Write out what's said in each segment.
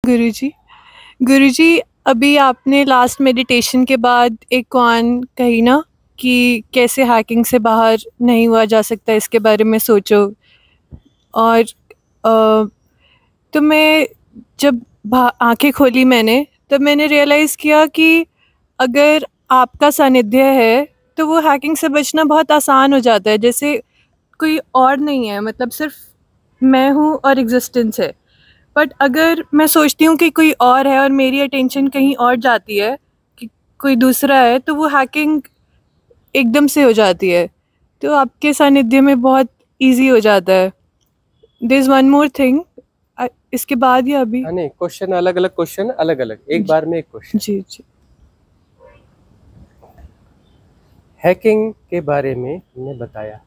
गुरुजी। गुरुजी, अभी आपने last meditation के बाद एक क्वान कही ना कि कैसे हैकिंग से बाहर नहीं हुआ जा सकता, इसके बारे में सोचो। और तो मैं जब आंखें खोली मैंने, तब मैंने रियलाइज़ किया कि अगर आपका सानिध्य है तो वो हैकिंग से बचना बहुत आसान हो जाता है। जैसे कोई और नहीं है, मतलब सिर्फ मैं हूँ और एग्जिस्टेंस है। बट अगर मैं सोचती हूँ कि कोई और है और मेरी अटेंशन कहीं और जाती है कि कोई दूसरा है, तो वो हैकिंग एकदम से हो जाती है। तो आपके सानिध्य में बहुत इजी हो जाता है। There is one more thing, इसके बाद या अभी? हाँ नहीं, क्वेश्चन अलग अलग, क्वेश्चन अलग अलग, एक बार में एक क्वेश्चन। जी जी। हैकिंग के बारे में हमने बताया,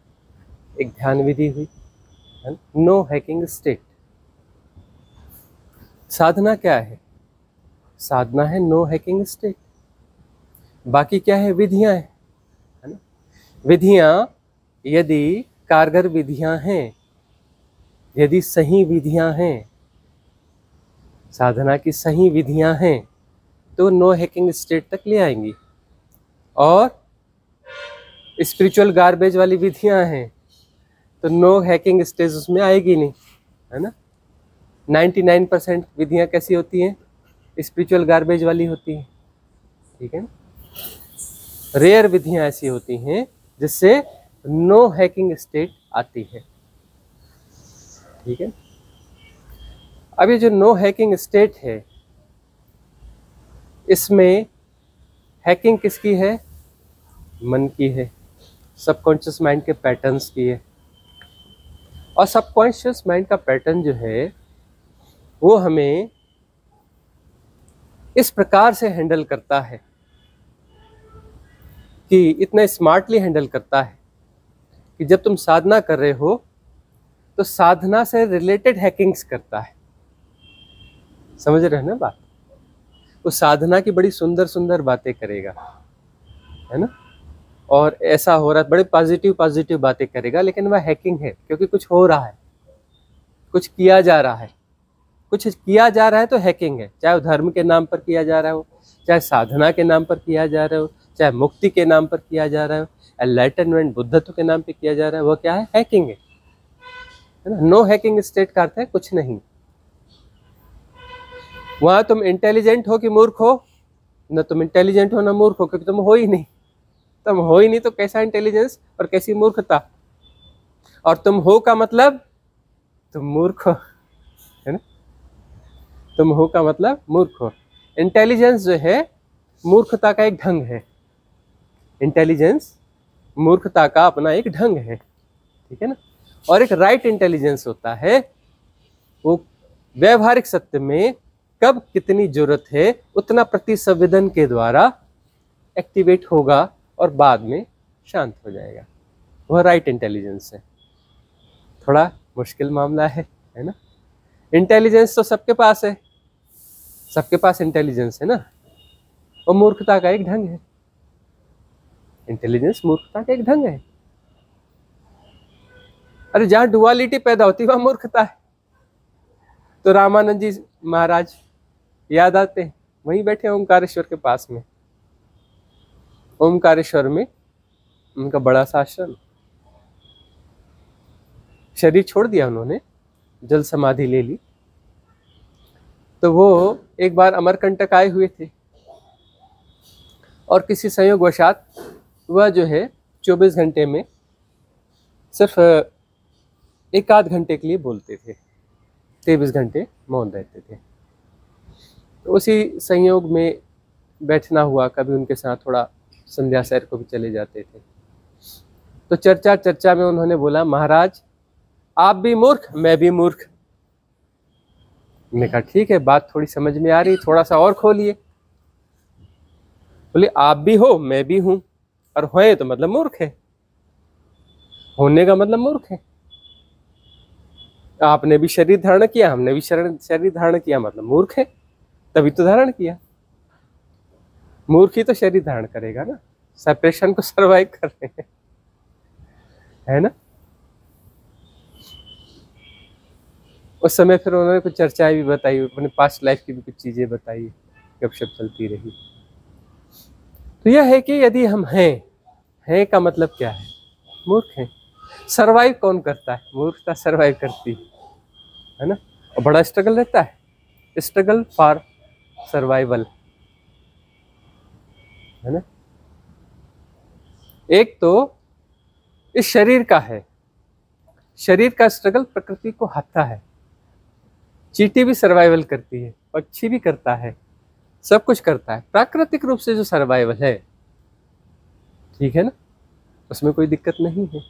एक ध्यान विधि हुई, नो हैकिंग स्टेट। साधना क्या है? साधना है नो हैकिंग स्टेट। बाकी क्या है? विधियां है ना। विधियां यदि कारगर विधियां हैं, यदि सही विधियां हैं, साधना की सही विधियां हैं, तो नो हैकिंग स्टेट तक ले आएंगी। और स्पिरिचुअल गार्बेज वाली विधियां हैं तो नो हैकिंग स्टेज उसमें आएगी नहीं, है ना। 99% विधियां कैसी होती हैं? स्पिरिचुअल गार्बेज वाली होती हैं, ठीक है ना। रेयर विधियां ऐसी होती हैं जिससे नो हैकिंग स्टेट आती है, ठीक है। अब ये जो नो हैकिंग स्टेट है, इसमें हैकिंग किसकी है? मन की है, सबकॉन्शियस माइंड के पैटर्न्स की है। और सबकॉन्शियस माइंड का पैटर्न जो है वो हमें इस प्रकार से हैंडल करता है कि इतना स्मार्टली हैंडल करता है कि जब तुम साधना कर रहे हो तो साधना से रिलेटेड हैकिंग्स करता है। समझ रहे हैं ना बात? वो साधना की बड़ी सुंदर सुंदर बातें करेगा, है ना। और ऐसा हो रहा है, बड़े पॉजिटिव पॉजिटिव बातें करेगा, लेकिन वह हैकिंग है क्योंकि कुछ हो रहा है, कुछ किया जा रहा है। कुछ किया जा रहा है तो हैकिंग है, चाहे वो धर्म के नाम पर किया जा रहा हो, चाहे साधना के नाम पर किया जा रहा हो, चाहे मुक्ति के नाम पर किया जा रहा हो, एनलाइटनमेंट बुद्धत्व के नाम पर किया जा रहा है, वो क्या है? हैकिंग है ना। नो हैकिंग स्टेट का अर्थ है कुछ नहीं। वहां तुम इंटेलिजेंट हो कि मूर्ख हो? न तुम इंटेलिजेंट हो ना मूर्ख हो, क्योंकि तुम हो ही नहीं। तुम हो ही नहीं तो कैसा इंटेलिजेंस और कैसी मूर्खता? और तुम हो का मतलब तुम मूर्ख हो, है ना। तुम हो का मतलब मूर्ख हो। इंटेलिजेंस जो है मूर्खता का एक ढंग है। इंटेलिजेंस मूर्खता का अपना एक ढंग है, ठीक है ना। और एक राइट इंटेलिजेंस होता है, वो व्यवहारिक सत्य में कब कितनी जरूरत है उतना प्रतिसंवेदन के द्वारा एक्टिवेट होगा और बाद में शांत हो जाएगा। वह राइट इंटेलिजेंस है। थोड़ा मुश्किल मामला है ना। इंटेलिजेंस तो सबके पास है, सबके पास इंटेलिजेंस है ना। और मूर्खता का एक ढंग है। इंटेलिजेंस मूर्खता का एक ढंग है। अरे जहां डुअलिटी पैदा होती है वहां मूर्खता है। तो रामानंद जी महाराज याद आते हैं, वहीं बैठे ओमकारेश्वर के पास में। ओमकारेश्वर में उनका बड़ा सा आश्रम। शरीर छोड़ दिया उन्होंने, जल समाधि ले ली। तो वो एक बार अमरकंटक आए हुए थे और किसी संयोगवशात वह जो है 24 घंटे में सिर्फ एक आध घंटे के लिए बोलते थे, 23 घंटे मौन रहते थे। तो उसी संयोग में बैठना हुआ, कभी उनके साथ थोड़ा संध्या सैर को भी चले जाते थे। तो चर्चा चर्चा में उन्होंने बोला, महाराज आप भी मूर्ख मैं भी मूर्ख। मैंने कहा ठीक है, बात थोड़ी समझ में आ रही, थोड़ा सा और खोलिए। बोले आप भी हो मैं भी हूं, और होए तो मतलब मूर्ख है, होने का मतलब मूर्ख है। आपने भी शरीर धारण किया, हमने भी शरीर धारण किया, मतलब मूर्ख है, तभी तो धारण किया। मूर्ख ही तो शरीर धारण करेगा ना, सेपरेशन को सर्वाइव कर रहे हैं, है ना। उस समय फिर उन्होंने कुछ चर्चाएं भी बताई, अपने पास्ट लाइफ की भी कुछ चीजें बताई, गपशप चलती रही। तो यह है कि यदि हम हैं का मतलब क्या है? मूर्ख हैं। सरवाइव कौन करता है? मूर्खता सरवाइव करती है ना। और बड़ा स्ट्रगल रहता है, स्ट्रगल फॉर सर्वाइवल, है ना। एक तो इस शरीर का है, शरीर का स्ट्रगल प्रकृति को हत्ता है। चींटी भी सर्वाइवल करती है, पक्षी भी करता है, सब कुछ करता है। प्राकृतिक रूप से जो सर्वाइवल है, ठीक है ना, उसमें कोई दिक्कत नहीं है।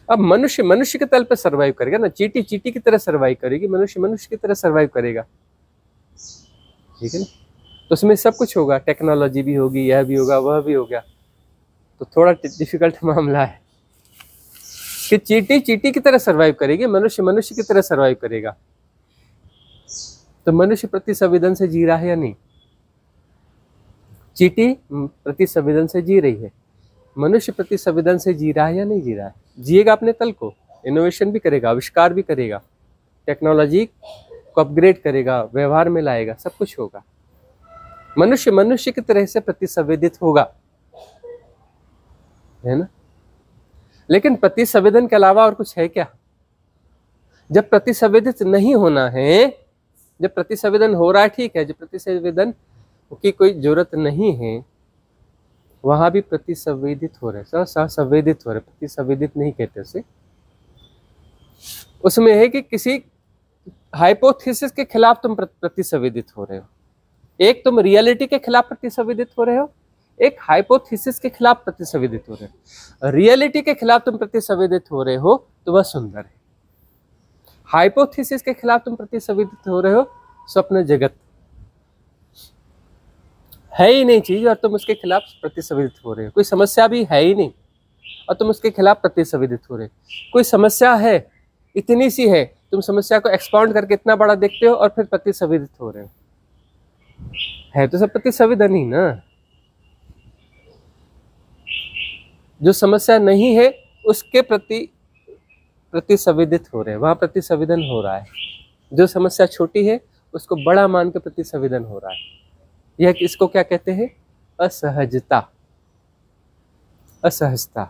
अब मनुष्य मनुष्य के तल पे सर्वाइव करेगा ना, चींटी चींटी की तरह सर्वाइव करेगी, मनुष्य मनुष्य की तरह सर्वाइव करेगा, ठीक है ना। तो उसमें सब कुछ होगा, टेक्नोलॉजी भी होगी, यह भी होगा, वह भी होगा। तो थोड़ा डिफिकल्ट मामला है कि चींटी चींटी की तरह सर्वाइव करेगी, मनुष्य मनुष्य की तरह सर्वाइव करेगा। तो मनुष्य प्रति संवेदन से जी रहा है या नहीं? चींटी प्रति संवेदन से जी रही है, मनुष्य प्रति संवेदन से जी रहा है या नहीं जी रहा है? जिएगा अपने तल को, इनोवेशन भी करेगा, आविष्कार भी करेगा, टेक्नोलॉजी को अपग्रेड करेगा, व्यवहार में लाएगा, सब कुछ होगा। मनुष्य मनुष्य की तरह से प्रतिसंवेदित होगा, है ना। लेकिन प्रतिसंवेदन के अलावा और कुछ है क्या? जब प्रतिसंवेदित नहीं होना है, जब प्रतिसंवेदन हो रहा है, ठीक है, जब प्रतिसंवेदन की कोई जरूरत नहीं है, वहां भी प्रतिसंवेदित हो रहे, सहसंवेदित हो रहे, प्रतिसंवेदित नहीं कहते उसे। उसमें है कि किसी हाइपोथेसिस के खिलाफ तुम प्रतिसंवेदित हो रहे हो। एक तुम रियलिटी के खिलाफ प्रतिसंवेदित हो रहे हो, एक हाइपोथेसिस के खिलाफ प्रतिसंवेदित हो रहे हो। रियलिटी के खिलाफ तुम प्रतिसंवेदित हो रहे हो तो वह सुंदर है। हाइपोथेसिस के खिलाफ तुम प्रतिसंवेदित हो रहे हो, स्वप्न जगत है ही नहीं चीज और तुम उसके खिलाफ प्रतिसंवेदित हो रहे हो। कोई समस्या भी है ही नहीं और तुम उसके खिलाफ प्रतिसंवेदित हो रहे हो। कोई समस्या है, इतनी सी है, तुम समस्या को एक्सपाउंड करके इतना बड़ा देखते हो और फिर प्रतिसंवेदित हो रहे हो। है तो सब प्रतिसंवेदन ही ना। जो समस्या नहीं है उसके प्रति प्रतिसंवेदित हो रहे हैं, वहां प्रतिसंवेदन हो रहा है। जो समस्या छोटी है उसको बड़ा मान के प्रतिसंवेदन हो रहा है। यह इसको क्या कहते हैं? असहजता। असहजता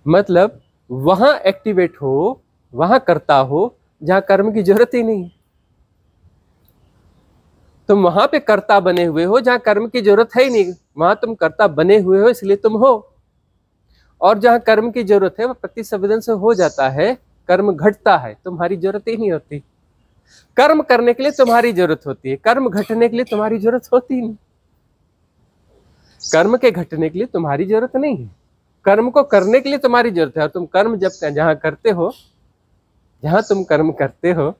मतलब वहां एक्टिवेट हो, वहां करता हो जहां कर्म की जरूरत ही नहीं है। तुम वहां पे कर्ता बने हुए हो जहां कर्म की जरूरत है ही नहीं, वहां तुम कर्ता बने हुए हो इसलिए तुम हो। और जहां कर्म की जरूरत है वह प्रतिसंवेदन से हो जाता है, कर्म घटता है, तुम्हारी जरूरत ही नहीं होती। कर्म करने के लिए तुम्हारी जरूरत होती है, कर्म घटने के लिए तुम्हारी जरूरत होती नहीं। कर्म के घटने के लिए तुम्हारी जरूरत नहीं है, कर्म को करने के लिए तुम्हारी जरूरत है। और तुम कर्म जब जहां करते हो, जहां तुम कर्म करते हो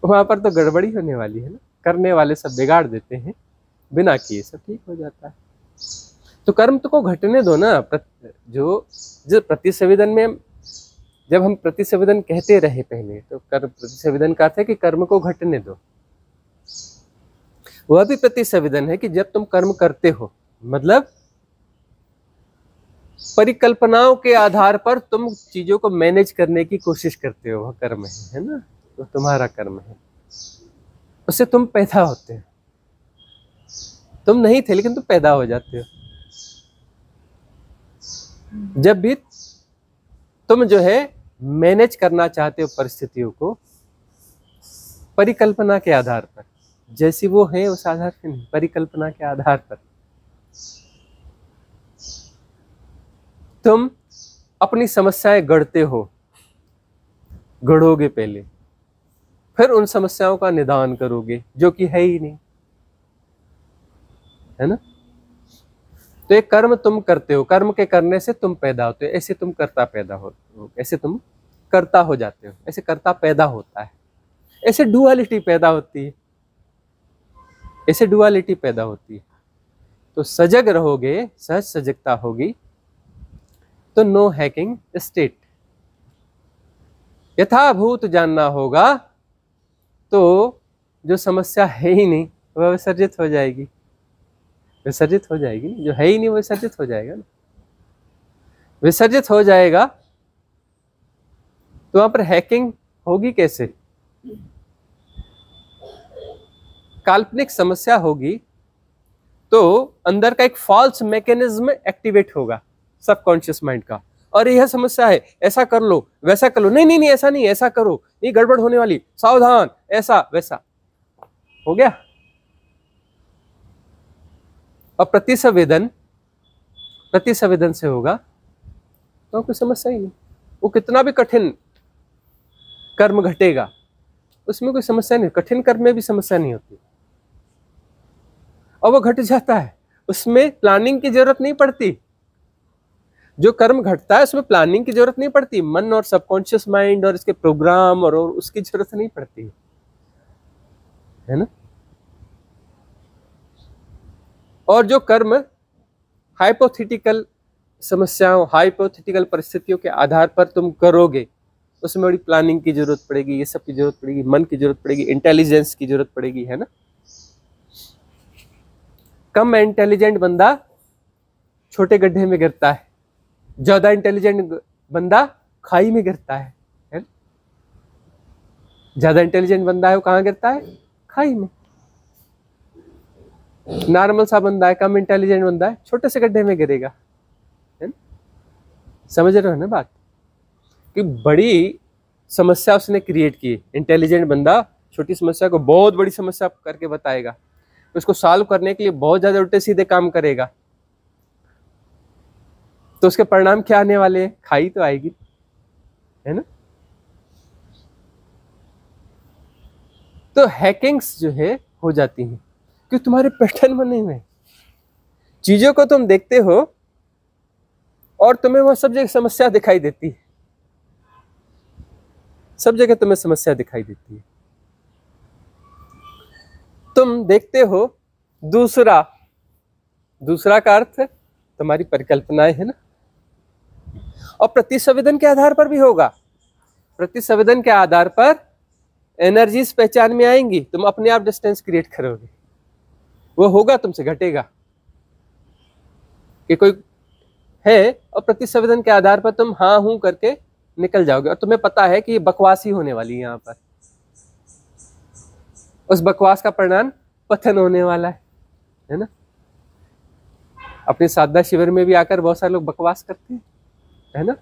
वहां पर तो गड़बड़ी होने वाली है ना। करने वाले सब बिगाड़ देते हैं, बिना किए सब ठीक हो जाता है। तो कर्म तो को घटने दो ना। जो प्रतिसंवेदन में जब हम प्रतिसंवेदन कहते रहे पहले, तो कर्म प्रतिसंवेदन का अर्थ है कि कर्म को घटने दो। वह भी प्रतिसंवेदन है कि जब तुम कर्म करते हो, मतलब परिकल्पनाओं के आधार पर तुम चीजों को मैनेज करने की कोशिश करते हो, वह कर्म है ना, तो तुम्हारा कर्म है। उससे तुम पैदा होते हो। तुम नहीं थे लेकिन तुम पैदा हो जाते हो। जब भी तुम जो है मैनेज करना चाहते हो परिस्थितियों को, परिकल्पना के आधार पर, जैसी वो है उस आधार पर नहीं, परिकल्पना के आधार पर तुम अपनी समस्याएं गढ़ते हो, गढ़ोगे पहले, फिर उन समस्याओं का निदान करोगे जो कि है ही नहीं, है ना। तो एक कर्म तुम करते हो, कर्म के करने से तुम पैदा होते हो, ऐसे तुम कर्ता पैदा हो, ऐसे तुम कर्ता हो जाते हो, ऐसे कर्ता पैदा होता है, ऐसे डुअलिटी पैदा होती है, ऐसे डुअलिटी पैदा होती है। तो सजग रहोगे, सहज सजगता होगी तो नो हैकिंग स्टेट। यथाभूत जानना होगा तो जो समस्या है ही नहीं वह विसर्जित हो जाएगी, विसर्जित हो जाएगी। जो है ही नहीं वो विसर्जित हो जाएगा ना, विसर्जित हो जाएगा। तो वहां पर हैकिंग होगी कैसे? काल्पनिक समस्या होगी तो अंदर का एक फॉल्स मैकेनिज्म एक्टिवेट होगा सबकॉन्शियस माइंड का, और यह समस्या है, ऐसा कर लो, वैसा कर लो, नहीं नहीं नहीं ऐसा नहीं, ऐसा करो, ये गड़बड़ होने वाली, सावधान, ऐसा वैसा हो गया। और प्रतिसंवेदन से होगा तो कोई समस्या ही नहीं। वो कितना भी कठिन कर्म घटेगा उसमें कोई समस्या नहीं, कठिन कर्म में भी समस्या नहीं होती, और वो घट जाता है, उसमें प्लानिंग की जरूरत नहीं पड़ती। जो कर्म घटता है उसमें प्लानिंग की जरूरत नहीं पड़ती, मन और सबकॉन्शियस माइंड और इसके प्रोग्राम और उसकी जरूरत नहीं पड़ती है ना। और जो कर्म हाइपोथेटिकल समस्याओं, हाइपोथेटिकल परिस्थितियों के आधार पर तुम करोगे, उसमें बड़ी प्लानिंग की जरूरत पड़ेगी, ये सब की जरूरत पड़ेगी, मन की जरूरत पड़ेगी, इंटेलिजेंस की जरूरत पड़ेगी, है ना। कम इंटेलिजेंट बंदा छोटे गड्ढे में गिरता है, ज्यादा इंटेलिजेंट बंदा खाई में गिरता है ना? ज्यादा इंटेलिजेंट बंदा है वो कहाँ गिरता है? खाई में। नॉर्मल सा बंदा है, कम इंटेलिजेंट बंदा है, छोटे से गड्ढे में गिरेगा, है ना? समझ रहे हो ना बात कि बड़ी समस्या उसने क्रिएट की। इंटेलिजेंट बंदा छोटी समस्या को बहुत बड़ी समस्या करके बताएगा, उसको सॉल्व करने के लिए बहुत ज्यादा उल्टे सीधे काम करेगा, तो उसके परिणाम क्या आने वाले हैं? खाई तो आएगी, है ना। तो हैकिंग्स जो है हो जाती हैं कि तुम्हारे पैटर्न बने हुए, चीजों को तुम देखते हो और तुम्हें वह सब जगह समस्या दिखाई देती है, सब जगह तुम्हें समस्या दिखाई देती है। तुम देखते हो दूसरा का अर्थ तुम्हारी परिकल्पनाएं, है ना। और प्रतिसंवेदन के आधार पर भी होगा, प्रतिसंवेदन के आधार पर एनर्जीज पहचान में आएंगी, तुम अपने आप डिस्टेंस क्रिएट करोगे, वो होगा, तुमसे घटेगा कि कोई है, और प्रतिसंवेदन के आधार पर तुम हाँ हूं करके निकल जाओगे, और तुम्हें पता है कि ये बकवास ही होने वाली है, यहाँ पर उस बकवास का परिणाम पतन होने वाला है ना। अपने साधना शिविर में भी आकर बहुत सारे लोग बकवास करते हैं, है ना,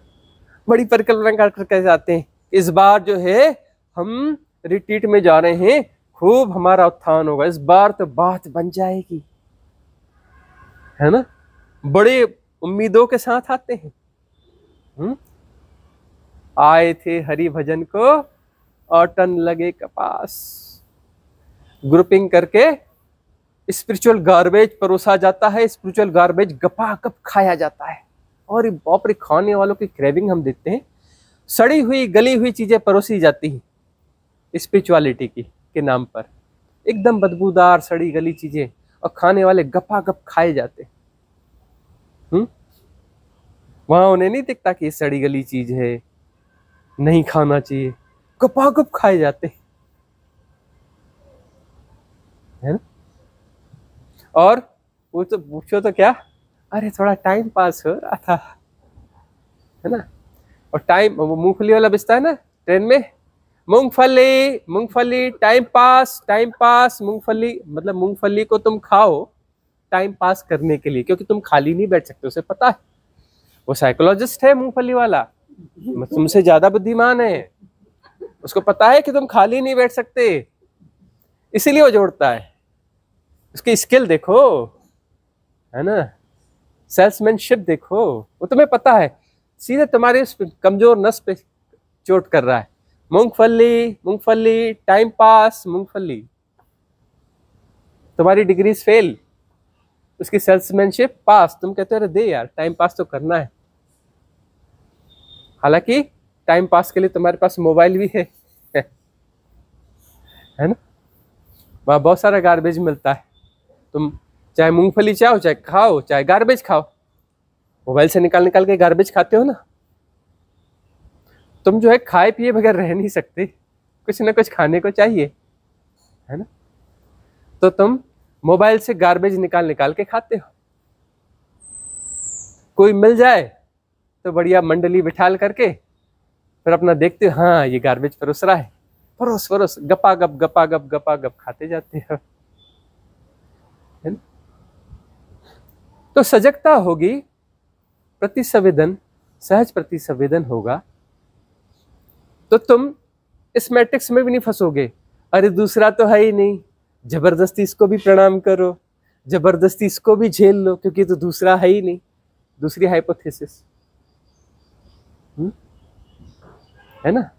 बड़ी परिकल्पना करके जाते हैं, इस बार जो है हम रिट्रीट में जा रहे हैं, खूब हमारा उत्थान होगा, इस बार तो बात बन जाएगी, है ना। बड़े उम्मीदों के साथ आते हैं। आए थे हरि भजन को और टन लगे कपास, ग्रुपिंग करके स्पिरिचुअल गार्बेज परोसा जाता है, स्पिरिचुअल गार्बेज गपागप खाया जाता है, और बाप रे खाने वालों की क्रेविंग हम देखते हैं, सड़ी हुई गली हुई चीजें परोसी जाती हैं स्पिरिचुअलिटी के नाम पर, एकदम बदबूदार सड़ी गली चीजें, और खाने वाले गपागप खाए जाते हैं। वहां उन्हें नहीं दिखता कि ये सड़ी गली चीज है, नहीं खाना चाहिए, गपागप खाए जाते है ना। और वो तो पूछो तो क्या, अरे थोड़ा टाइम पास हो रहा था, है ना। और टाइम, वो मूंगफली वाला बेचता है ना ट्रेन में, मूंगफली टाइम पास, मूंगफली मतलब मूंगफली को तुम खाओ टाइम पास करने के लिए, क्योंकि तुम खाली नहीं बैठ सकते, उसे पता है, वो साइकोलॉजिस्ट है मूंगफली वाला, तुमसे ज्यादा बुद्धिमान है, उसको पता है कि तुम खाली नहीं बैठ सकते, इसीलिए वो जोड़ता है। उसकी स्किल देखो, है ना, सेल्समैनशिप देखो, वो तुम्हें पता है, सीधे तुम्हारे कमजोर नस पे चोट कर रहा है। मूंगफली टाइम पास, मूंगफली, तुम्हारी डिग्रीज फेल, उसकी सेल्समैनशिप पास, तुम कहते हो अरे दे यार टाइम पास तो करना है, हालांकि टाइम पास के लिए तुम्हारे पास मोबाइल भी है ना। वहां बहुत सारा गार्बेज मिलता है, तुम चाहे मूंगफली चाहो, चाहे खाओ, चाहे गार्बेज खाओ, मोबाइल से निकाल के गार्बेज खाते हो ना। तुम जो है खाए पिए बगैर रह नहीं सकते, कुछ ना कुछ खाने को चाहिए, है ना। तो तुम मोबाइल से गार्बेज निकाल के खाते हो। कोई मिल जाए तो बढ़िया मंडली बिठाल करके फिर अपना देखते हो, हाँ ये गार्बेज परोस रहा है, परोस परोस, गपा गप खाते जाते हैं, है ना। तो सजगता होगी, प्रतिसंवेदन, सहज प्रतिसंवेदन होगा, तो तुम इस मैट्रिक्स में भी नहीं फंसोगे। अरे दूसरा तो है ही नहीं, जबरदस्ती इसको भी प्रणाम करो, जबरदस्ती इसको भी झेल लो, क्योंकि तो दूसरा है ही नहीं। दूसरी हाइपोथेसिस, है ना।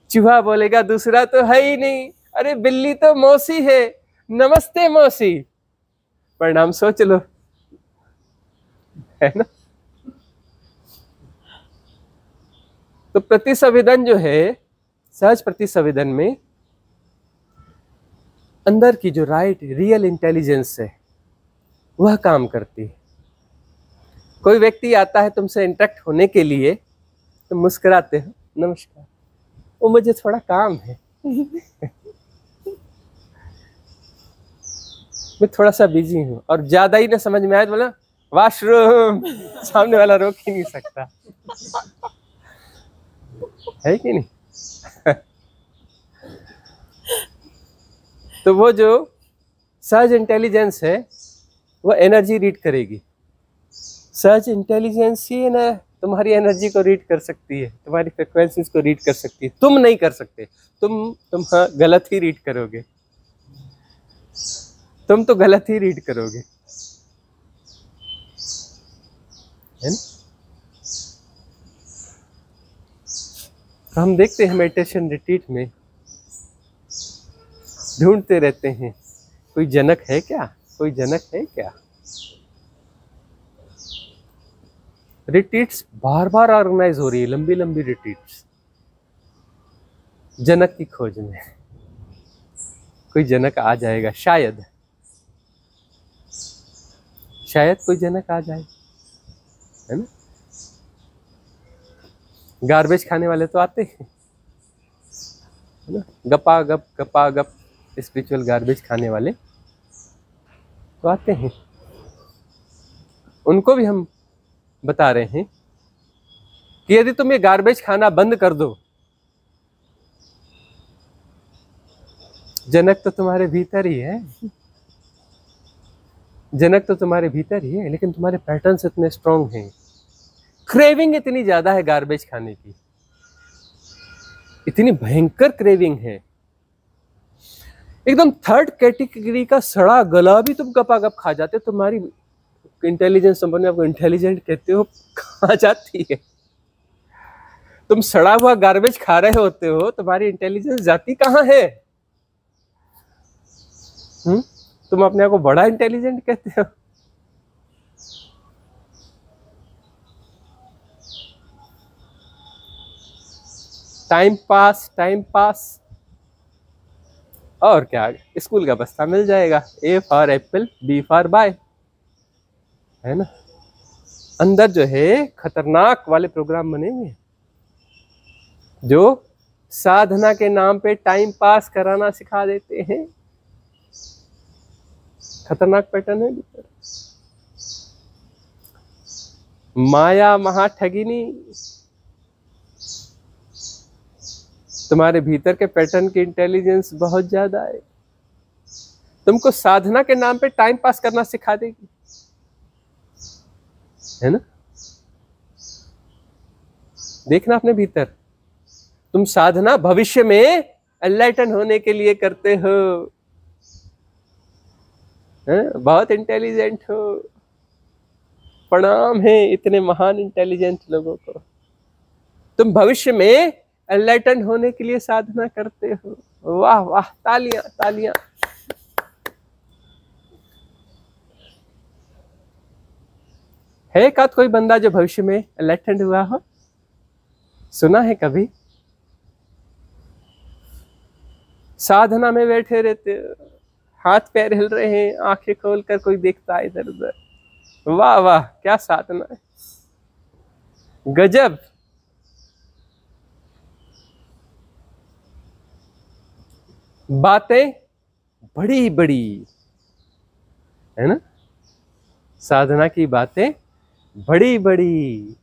चूहा बोलेगा दूसरा तो है ही नहीं, अरे बिल्ली तो मौसी है, नमस्ते मौसी, प्रणाम सोच लो, है ना। तो प्रतिसंवेदन जो है, सहज प्रतिसंवेदन में अंदर की जो राइट रियल इंटेलिजेंस है वह काम करती है। कोई व्यक्ति आता है तुमसे इंटरेक्ट होने के लिए, तुम मुस्कुराते हो, नमस्कार, वो मुझे थोड़ा काम है मैं थोड़ा सा बिजी हूँ, और ज्यादा ही ना समझ में आए तो बोला वॉशरूम, सामने वाला रोक ही नहीं सकता, है कि नहीं तो वो जो सहज इंटेलिजेंस है वो एनर्जी रीड करेगी। सहज इंटेलिजेंस ही ना तुम्हारी एनर्जी को रीड कर सकती है, तुम्हारी फ्रिक्वेंसीज को रीड कर सकती है। तुम नहीं कर सकते, तुम हाँ गलत ही रीड करोगे, तुम तो गलत ही रीड करोगे, है ना। तो हम देखते हैं मेडिटेशन रिट्रीट में ढूंढते रहते हैं, कोई जनक है क्या, कोई जनक है क्या। रिट्रीट्स बार बार ऑर्गेनाइज हो रही है, लंबी लंबी रिट्रीट्स, जनक की खोज में। कोई जनक आ जाएगा, शायद शायद कोई जनक आ जाए, है ना। गार्बेज खाने वाले तो आते हैं, है ना, गपा गप स्पिरिचुअल गार्बेज खाने वाले तो आते हैं। उनको भी हम बता रहे हैं कि यदि तुम ये गार्बेज खाना बंद कर दो, जनक तो तुम्हारे भीतर ही है, जनक तो तुम्हारे भीतर ही है, लेकिन तुम्हारे पैटर्न्स इतने स्ट्रांग हैं, क्रेविंग इतनी ज्यादा है गार्बेज खाने की, इतनी भयंकर क्रेविंग है, एकदम थर्ड कैटेगरी का सड़ा गला भी तुम गपागप खा जाते हो। तुम्हारी इंटेलिजेंस, संपन्न आपको इंटेलिजेंट कहते हो, कहाँ जाती है। तुम सड़ा हुआ गार्बेज खा रहे होते हो, तुम्हारी इंटेलिजेंस जाती कहाँ है। तुम अपने आप को बड़ा इंटेलिजेंट कहते हो। टाइम पास और क्या, स्कूल का बस्ता मिल जाएगा, A for apple, B for boy, है ना। अंदर जो है खतरनाक वाले प्रोग्राम बने हुए हैं, जो साधना के नाम पे टाइम पास कराना सिखा देते हैं। खतरनाक पैटर्न है भीतर। माया महाठगिनी, तुम्हारे भीतर के पैटर्न की इंटेलिजेंस बहुत ज्यादा है, तुमको साधना के नाम पे टाइम पास करना सिखा देगी, है ना। देखना अपने भीतर, तुम साधना भविष्य में एनलाइटन होने के लिए करते हो, बहुत इंटेलिजेंट हो, प्रणाम है इतने महान इंटेलिजेंट लोगों को। तुम भविष्य में एनलाइटन होने के लिए साधना करते हो, वाह वाह, तालियां तालियां। है का कोई बंदा जो भविष्य में एनलाइटन हुआ हो, सुना है कभी। साधना में बैठे रहते, हाथ पैर हिल रहे हैं, आंखें खोलकर कोई देखता है इधर उधर, वाह वाह क्या साधना है, गजब। बातें बड़ी बड़ी, है ना, साधना की बातें बड़ी बड़ी,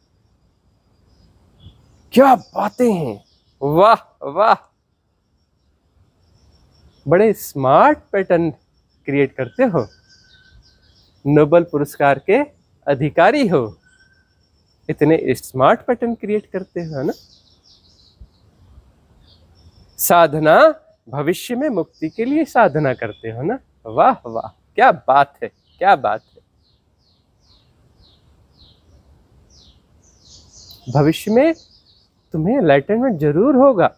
क्या बातें हैं। वाह वाह, बड़े स्मार्ट पैटर्न क्रिएट करते हो, नोबेल पुरस्कार के अधिकारी हो, इतने स्मार्ट पैटर्न क्रिएट करते हो, है ना। साधना, भविष्य में मुक्ति के लिए साधना करते हो ना। वाह वाह, क्या बात है, क्या बात है। भविष्य में तुम्हें एनलाइटनमेंट जरूर होगा,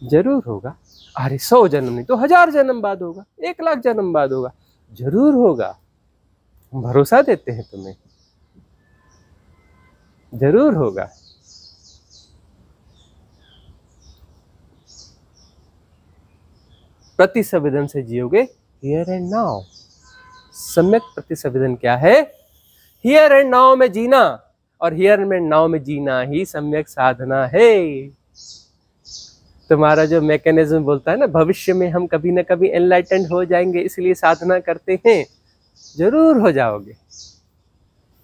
जरूर होगा। अरे 100 जन्म नहीं तो 1000 जन्म बाद होगा, 1,00,000 जन्म बाद होगा, जरूर होगा। भरोसा देते हैं तुम्हें, जरूर होगा। प्रतिसंवेदन से जियोगे, हियर एंड नाउ। सम्यक प्रतिसंवेदन क्या है? हियर एंड नाउ में जीना, और हियर एंड नाउ में जीना ही सम्यक साधना है। तुम्हारा जो मैकेनिज्म बोलता है ना, भविष्य में हम कभी ना कभी एनलाइटेंड हो जाएंगे इसलिए साधना करते हैं, जरूर हो जाओगे।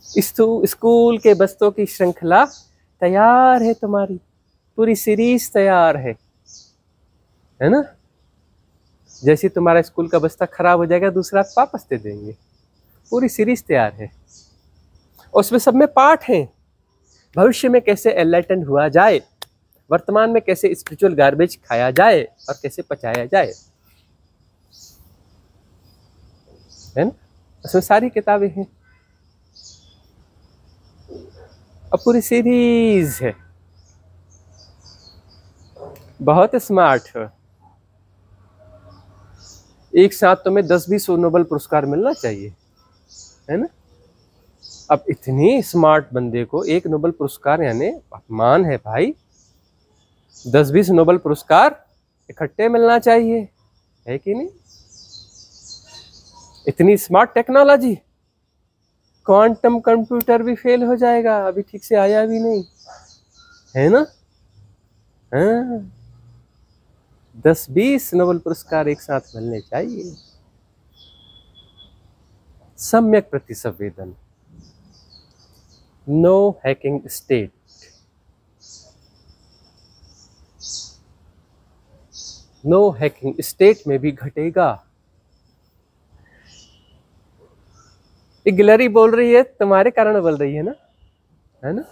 स्कूल के बस्तों की श्रृंखला तैयार है, तुम्हारी पूरी सीरीज तैयार है ना। जैसे तुम्हारा स्कूल का बस्ता खराब हो जाएगा, दूसरा वापस दे देंगे, पूरी सीरीज तैयार है। उसमें सब में पाठ है, भविष्य में कैसे एनलाइटेंड हुआ जाए, वर्तमान में कैसे स्पिरिचुअल गार्बेज खाया जाए और कैसे पचाया जाए, है ना। उसमें सारी किताबें हैं और पूरी सीरीज है। बहुत स्मार्ट हो, एक साथ तुम्हें 10-20 नोबेल पुरस्कार मिलना चाहिए, है ना। अब इतनी स्मार्ट बंदे को एक नोबेल पुरस्कार यानी अपमान है भाई। 10-20 नोबेल पुरस्कार इकट्ठे मिलना चाहिए, है कि नहीं। इतनी स्मार्ट टेक्नोलॉजी, क्वांटम कंप्यूटर भी फेल हो जाएगा, अभी ठीक से आया भी नहीं, है ना। हाँ, 10-20 नोबेल पुरस्कार एक साथ मिलने चाहिए। सम्यक प्रतिसंवेदन, no hacking state. No hacking state में भी घटेगा। गिलहरी बोल रही है, तुम्हारे कारण बोल रही है ना।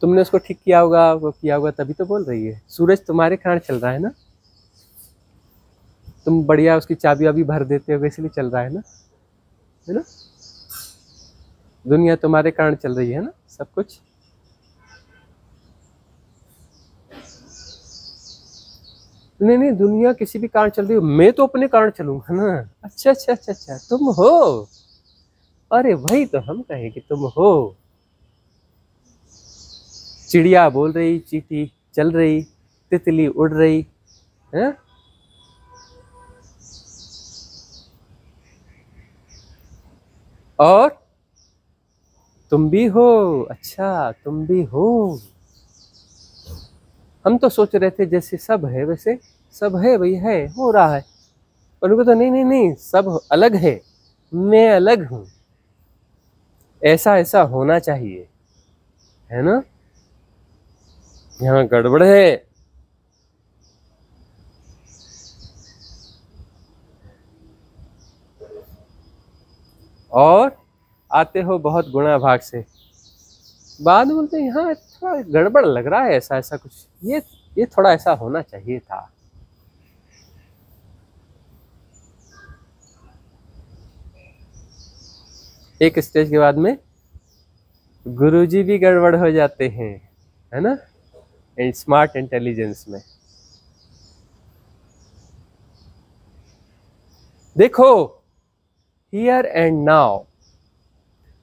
तुमने उसको ठीक किया होगा, वो किया होगा, तभी तो बोल रही है। सूरज तुम्हारे कारण चल रहा है ना, तुम बढ़िया उसकी चाबी अभी भर देते हो, इसलिए चल रहा है ना। दुनिया तुम्हारे कारण चल रही है ना, सब कुछ। नहीं, दुनिया किसी भी कारण चल रही हो, मैं तो अपने कारण चलूंगा ना। अच्छा, तुम हो। अरे वही तो हम कहें कि तुम हो। चिड़िया बोल रही, चींटी चल रही, तितली उड़ रही है, और तुम भी हो। अच्छा, तुम भी हो। हम तो सोच रहे थे जैसे सब है वैसे सब है, भाई है, हो रहा है, पर उनको तो नहीं, सब अलग है, मैं अलग हूं, ऐसा होना चाहिए, है ना। यहाँ गड़बड़ है। और आते हो बहुत गुणा भाग से, बाद में बोलते हैं यहाँ थोड़ा गड़बड़ लग रहा है, ऐसा कुछ, ये थोड़ा ऐसा होना चाहिए था। एक स्टेज के बाद में गुरुजी भी गड़बड़ हो जाते हैं, है ना, एंड स्मार्ट इंटेलिजेंस में। देखो, हियर एंड नाउ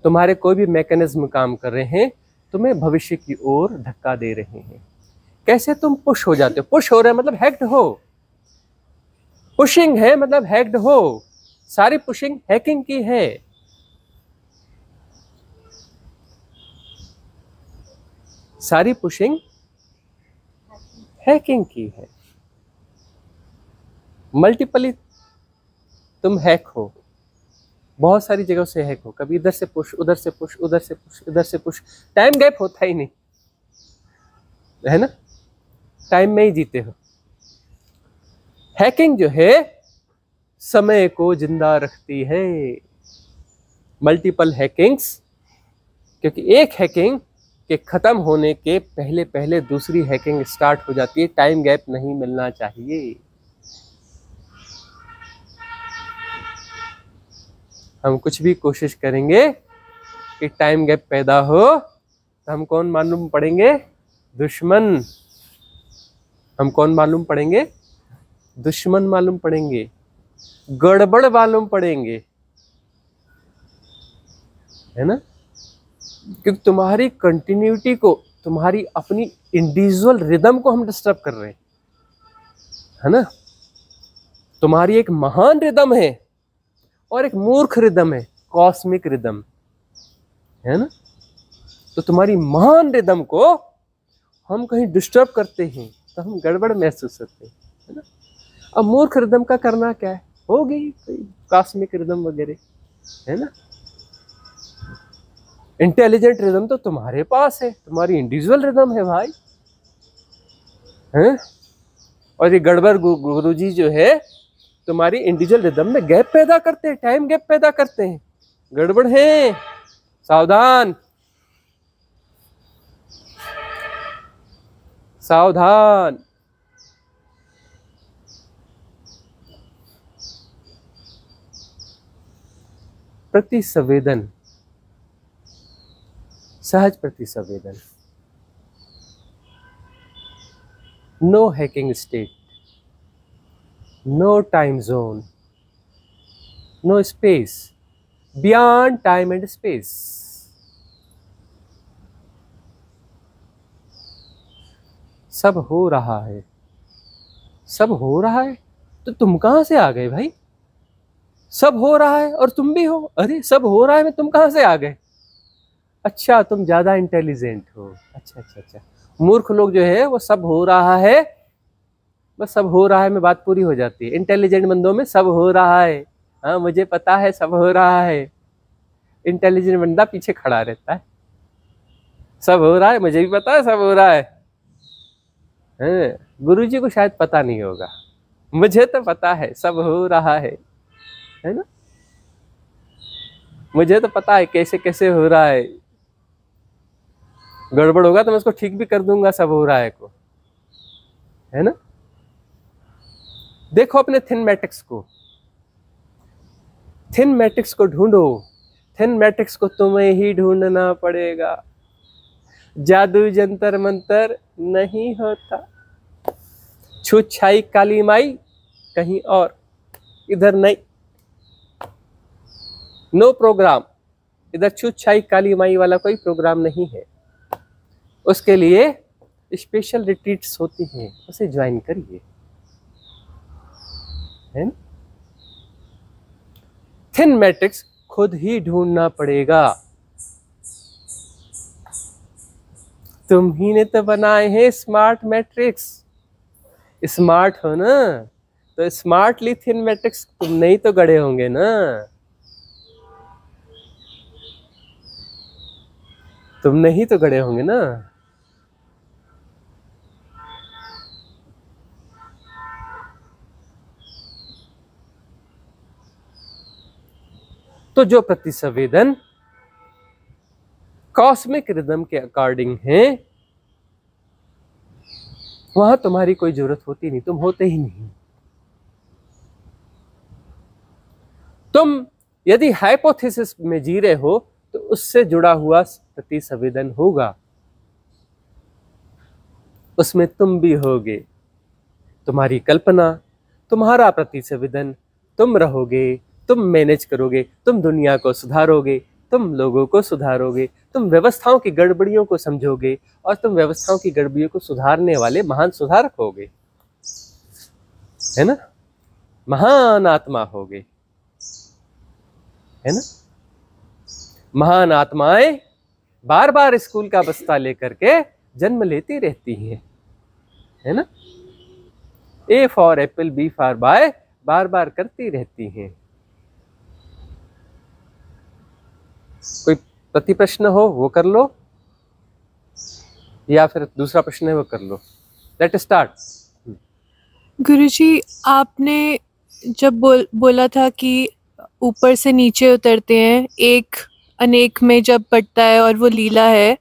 तुम्हारे कोई भी मैकेनिज्म काम कर रहे हैं, तुम्हें भविष्य की ओर धक्का दे रहे हैं। कैसे तुम पुश हो जाते हो? पुश हो रहे हैं मतलब हैक्ड हो, पुशिंग है मतलब हैक्ड हो। सारी पुशिंग हैकिंग की है। सारी पुशिंग हैकिंग की है। मल्टीपली तुम हैक हो, बहुत सारी जगहों से हैक हो, कभी इधर से पुश, उधर से पुश, उधर से पुश, इधर से पुश, टाइम गैप होता ही नहीं। है ना, टाइम में ही जीते हो। हैकिंग जो है समय को जिंदा रखती है, मल्टीपल हैकिंग्स, क्योंकि एक हैकिंग के खत्म होने के पहले पहले दूसरी हैकिंग स्टार्ट हो जाती है। टाइम गैप नहीं मिलना चाहिए। हम कुछ भी कोशिश करेंगे कि टाइम गैप पैदा हो तो हम कौन मालूम पड़ेंगे? दुश्मन। हम कौन मालूम पड़ेंगे? दुश्मन मालूम पड़ेंगे, गड़बड़ मालूम पड़ेंगे, है ना, क्योंकि तुम्हारी कंटिन्यूटी को, तुम्हारी अपनी इंडिविजुअल रिदम को हम डिस्टर्ब कर रहे हैं, है ना। तुम्हारी एक महान रिदम है और एक मूर्ख रिदम है, कॉस्मिक रिदम, है ना। तो तुम्हारी महान रिदम को हम कहीं डिस्टर्ब करते हैं तो हम गड़बड़ महसूस करते हैं, है ना। अब मूर्ख रिदम का करना क्या है? हो गई कोई कॉस्मिक रिदम वगैरह, है ना। इंटेलिजेंट रिदम तो तुम्हारे पास है, तुम्हारी इंडिविजुअल रिदम है भाई, हैं? और ये गड़बड़ गुरुजी जो है तुम्हारी इंडिविजुअल रिदम में गैप पैदा करते हैं, टाइम गैप पैदा करते हैं, गड़बड़ है, सावधान सावधान। प्रतिसंवेदन, सहज प्रतिसंवेदन, no hacking state, no time zone, no space, beyond time and space. सब हो रहा है, सब हो रहा है, तो तुम कहां से आ गए भाई? सब हो रहा है और तुम भी हो। अरे सब हो रहा है में तुम कहां से आ गए? अच्छा तुम ज्यादा इंटेलिजेंट हो। अच्छा अच्छा अच्छा। मूर्ख लोग जो है वो सब हो रहा है, बस सब हो रहा है में बात पूरी हो जाती है। इंटेलिजेंट बंदों में सब हो रहा है, हाँ मुझे पता है सब हो रहा है। इंटेलिजेंट बंदा पीछे खड़ा रहता है, सब हो रहा है मुझे भी पता है सब हो रहा है। गुरुजी को शायद पता नहीं होगा, मुझे तो पता है सब हो रहा है ना। मुझे तो पता है कैसे कैसे हो रहा है, गड़बड़ होगा तो मैं उसको ठीक भी कर दूंगा सब हो रहा है को, है ना। देखो अपने थिन मैट्रिक्स को, थिन मैट्रिक्स को ढूंढो, थिन मैट्रिक्स को तुम्हें ही ढूंढना पड़ेगा। जादू जंतर मंतर नहीं होता, छूत छाई काली माई कहीं और, इधर नहीं, नो प्रोग्राम। इधर छूत छाई काली माई वाला कोई प्रोग्राम नहीं है। उसके लिए स्पेशल रिट्रीट्स होती हैं, उसे ज्वाइन करिए, है ना। थिन मैट्रिक्स खुद ही ढूंढना पड़ेगा। तुम ही ने तो बनाए हैं स्मार्ट मैट्रिक्स। स्मार्ट हो ना, तो स्मार्टली थिन मैट्रिक्स तुम नहीं तो गढ़े होंगे ना, तुम नहीं तो गढ़े होंगे ना। तो जो प्रतिसंवेदन कॉस्मिक रिदम के अकॉर्डिंग है, वहां तुम्हारी कोई जरूरत होती नहीं, तुम होते ही नहीं। तुम यदि हाइपोथेसिस में जी रहे हो तो उससे जुड़ा हुआ प्रतिसंवेदन होगा, उसमें तुम भी होगे। तुम्हारी कल्पना, तुम्हारा प्रतिसंवेदन, तुम रहोगे, तुम मैनेज करोगे, तुम दुनिया को सुधारोगे, तुम लोगों को सुधारोगे, तुम व्यवस्थाओं की गड़बड़ियों को समझोगे और तुम व्यवस्थाओं की गड़बड़ियों को सुधारने वाले महान सुधारक होगे, है ना, महान आत्मा होगे, है ना। महान आत्माएं बार बार स्कूल का बस्ता लेकर के जन्म लेती रहती हैं, है ना। A for apple, B for boy बार बार करती रहती हैं। कोई प्रति प्रश्न हो वो कर लो। या फिर दूसरा प्रश्न है वो कर लो। Let start. गुरुजी, आपने जब बोला था कि ऊपर से नीचे उतरते हैं, एक अनेक में जब पड़ता है और वो लीला है,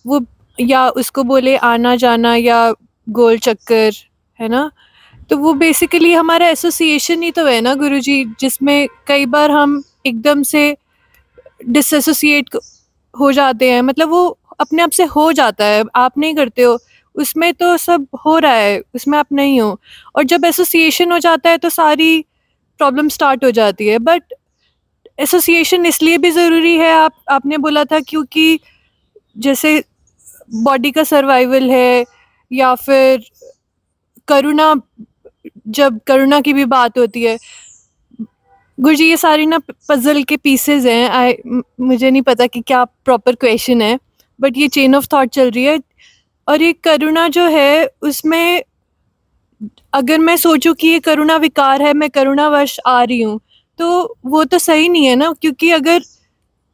वो या उसको बोले आना जाना या गोल चक्कर, है ना? तो वो बेसिकली हमारा एसोसिएशन ही तो है ना गुरुजी, जिसमें कई बार हम एकदम से डिसएसोसिएट हो जाते हैं। मतलब वो अपने आप से हो जाता है, आप नहीं करते हो, उसमें तो सब हो रहा है, उसमें आप नहीं हो। और जब एसोसिएशन हो जाता है तो सारी प्रॉब्लम स्टार्ट हो जाती है। बट एसोसिएशन इसलिए भी ज़रूरी है, आपने बोला था, क्योंकि जैसे बॉडी का सर्वाइवल है, या फिर करुणा, जब करुणा की भी बात होती है। गुरुजी, ये सारी ना पजल के पीसेज हैं। मुझे नहीं पता कि क्या प्रॉपर क्वेश्चन है, बट ये चेन ऑफ थॉट चल रही है। और ये करुणा जो है, उसमें अगर मैं सोचूं कि ये करुणा विकार है, मैं करुणावश आ रही हूँ, तो वो तो सही नहीं है ना। क्योंकि अगर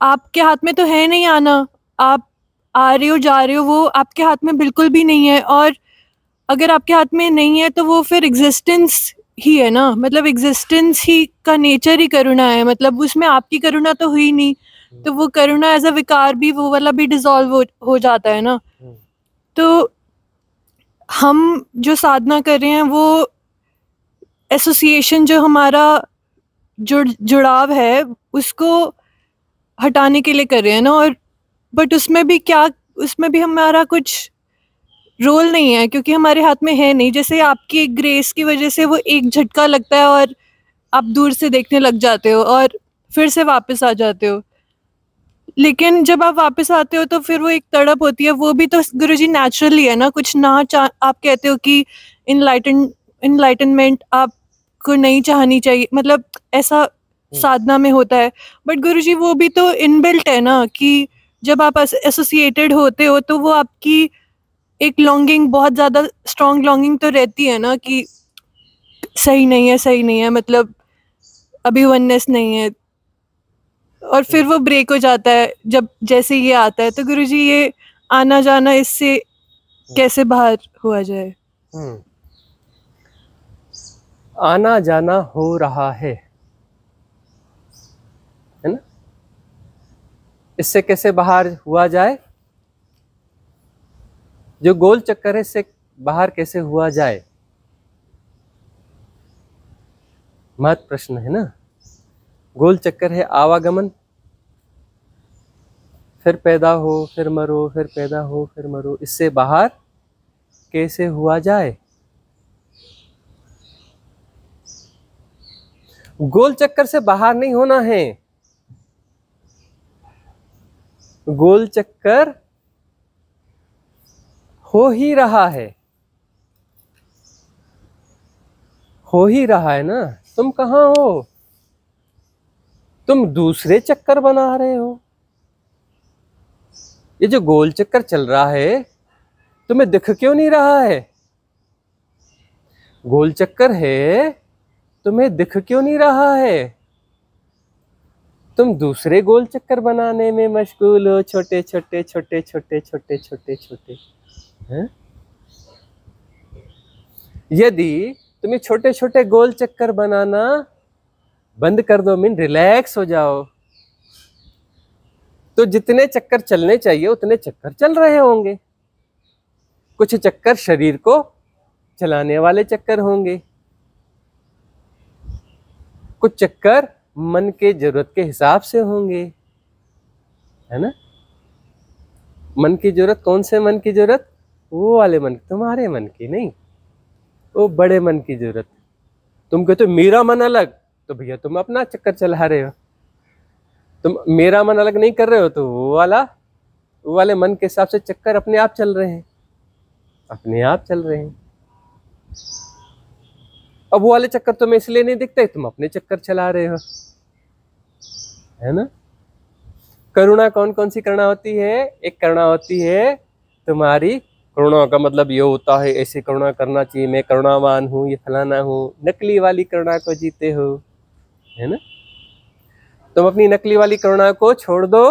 आपके हाथ में तो है नहीं आना, आप आ रहे हो जा रहे हो, वो आपके हाथ में बिल्कुल भी नहीं है। और अगर आपके हाथ में नहीं है तो वो फिर एग्जिस्टेंस ही है ना। मतलब एग्जिस्टेंस ही का नेचर ही करुणा है, मतलब उसमें आपकी करुणा तो हुई नहीं, तो वो करुणा एज अ विकार भी, वो वाला भी डिसॉल्व हो जाता है ना। तो हम जो साधना कर रहे हैं, वो एसोसिएशन, जो हमारा जुड़ाव है, उसको हटाने के लिए कर रहे हैं ना। और बट उसमें भी हमारा कुछ रोल नहीं है, क्योंकि हमारे हाथ में है नहीं। जैसे आपकी ग्रेस की वजह से वो एक झटका लगता है और आप दूर से देखने लग जाते हो और फिर से वापस आ जाते हो। लेकिन जब आप वापस आते हो तो फिर वो एक तड़प होती है, वो भी तो गुरुजी नेचुरली है ना। कुछ ना आप कहते हो कि इनलाइटनमेंट आपको नहीं चाहनी चाहिए, मतलब ऐसा साधना में होता है। बट गुरुजी, वो भी तो इनबिल्ट है ना, कि जब आप एसोसिएटेड होते हो तो वो आपकी एक लॉन्गिंग, बहुत ज़्यादा स्ट्रॉन्ग लॉन्गिंग तो रहती है ना, कि सही नहीं है, सही नहीं है, मतलब अभी वननेस नहीं है। और फिर वो ब्रेक हो जाता है जब जैसे ये आता है। तो गुरुजी, ये आना जाना, इससे कैसे बाहर हुआ जाए? आना जाना हो रहा है ना? इससे कैसे बाहर हुआ जाए? जो गोल चक्कर है, इससे बाहर कैसे हुआ जाए, महत्व प्रश्न है ना। गोल चक्कर है आवागमन, फिर पैदा हो फिर मरो, फिर पैदा हो फिर मरो। इससे बाहर कैसे हुआ जाए? गोल चक्कर से बाहर नहीं होना है। गोल चक्कर हो ही रहा है, हो ही रहा है ना। तुम कहाँ हो? तुम दूसरे चक्कर बना रहे हो। ये जो गोल चक्कर चल रहा है, तुम्हें दिख क्यों नहीं रहा है? गोल चक्कर है, तुम्हें दिख क्यों नहीं रहा है? तुम दूसरे गोल चक्कर बनाने में मशगूल हो, छोटे छोटे छोटे छोटे छोटे छोटे छोटे। यदि तुम्हें छोटे छोटे गोल चक्कर बनाना बंद कर दो, मीन रिलैक्स हो जाओ, तो जितने चक्कर चलने चाहिए उतने चक्कर चल रहे होंगे। कुछ चक्कर शरीर को चलाने वाले चक्कर होंगे, कुछ चक्कर मन के जरूरत के हिसाब से होंगे, है ना। मन की जरूरत, कौन से मन की जरूरत? वो वाले मन, तुम्हारे मन की नहीं, वो बड़े मन की जरूरत। तुम कहते हो मेरा मन अलग, तो भैया तुम अपना चक्कर चला रहे हो। तुम मेरा मन अलग नहीं कर रहे हो, तो वो वाले मन के हिसाब से चक्कर अपने आप चल रहे हैं, अपने आप चल रहे हैं। अब वो वाले चक्कर तुम्हें इसलिए नहीं दिखते, तुम अपने चक्कर चला रहे हो, है ना। करुणा, कौन कौन सी करुणा होती है? एक करुणा होती है तुम्हारी, करुणा का मतलब ये होता है ऐसे करुणा करना चाहिए, मैं करुणावान हूँ, ये फलाना हूँ। नकली वाली करुणा को जीते हो, है ना। तुम अपनी नकली वाली करुणा को छोड़ दो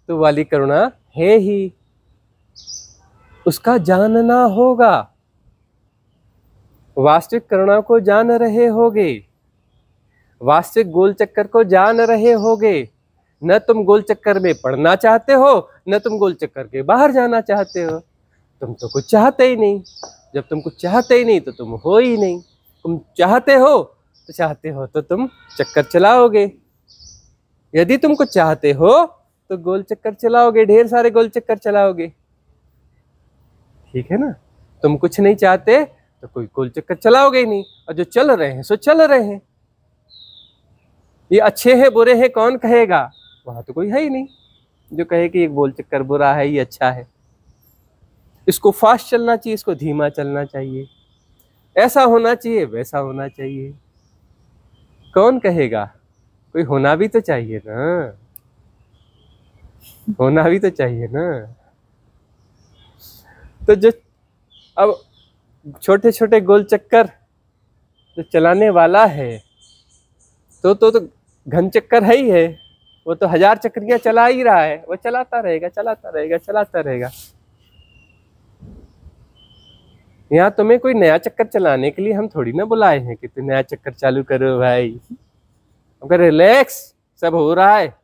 तो वाली करुणा है ही, उसका जानना होगा। वास्तविक करुणा को जान रहे होगे, वास्तविक गोल चक्कर को जान रहे होगे। न तुम गोल चक्कर में पड़ना चाहते हो, न तुम गोल चक्कर के बाहर जाना चाहते हो। तुम तो कुछ चाहते ही नहीं। जब तुम कुछ चाहते ही नहीं तो तुम हो ही नहीं। तुम चाहते हो तो तुम चक्कर चलाओगे। यदि तुम कुछ चाहते हो तो गोल चक्कर चलाओगे, ढेर सारे गोल चक्कर चलाओगे। ठीक है ना? तुम कुछ नहीं चाहते तो कोई गोल चक्कर चलाओगे ही नहीं। और जो चल रहे हैं सो चल रहे हैं। ये अच्छे हैं बुरे हैं कौन कहेगा? वहां तो कोई है ही नहीं जो कहे कि ये गोल चक्कर बुरा है, ये अच्छा है। इसको फास्ट चलना चाहिए, इसको धीमा चलना चाहिए, ऐसा होना चाहिए, वैसा होना चाहिए। कौन कहेगा? कोई होना भी तो चाहिए ना, होना भी तो चाहिए ना। तो जो अब छोटे छोटे गोल चक्कर जो चलाने वाला है तो घन चक्कर है ही है। वो तो 1000 चक्रियां चला ही रहा है, वो चलाता रहेगा चलाता रहेगा चलाता रहेगा। यहाँ तुम्हें कोई नया चक्कर चलाने के लिए हम थोड़ी ना बुलाए हैं कि तुम नया चक्कर चालू करो भाई। अगर रिलैक्स, सब हो रहा है,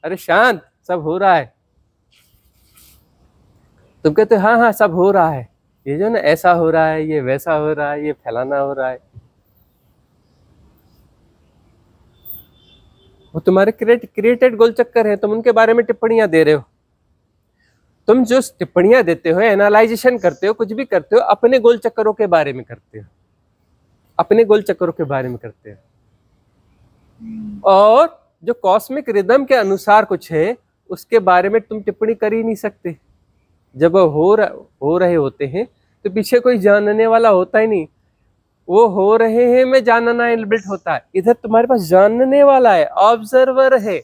अरे शांत, सब हो रहा है। तुम कहते हाँ हाँ सब हो रहा है, ये जो ना ऐसा हो रहा है, ये वैसा हो रहा है, ये फैलाना हो रहा है। वो तुम्हारे क्रिएटेड गोल चक्कर है, तुम उनके बारे में टिप्पणियां दे रहे हो। तुम जो टिप्पणियां देते हो, एनालाइजेशन करते हो, कुछ भी करते हो, अपने गोल चक्करों के बारे में करते हो, अपने गोल चक्करों के बारे में करते हो। और जो कॉस्मिक रिदम के अनुसार कुछ है उसके बारे में तुम टिप्पणी कर ही नहीं सकते। जब हो रहे होते हैं तो पीछे कोई जानने वाला होता ही नहीं। वो हो रहे हैं में जानना इनबिल्ट होता है। इधर तुम्हारे पास जानने वाला है, ऑब्जर्वर है।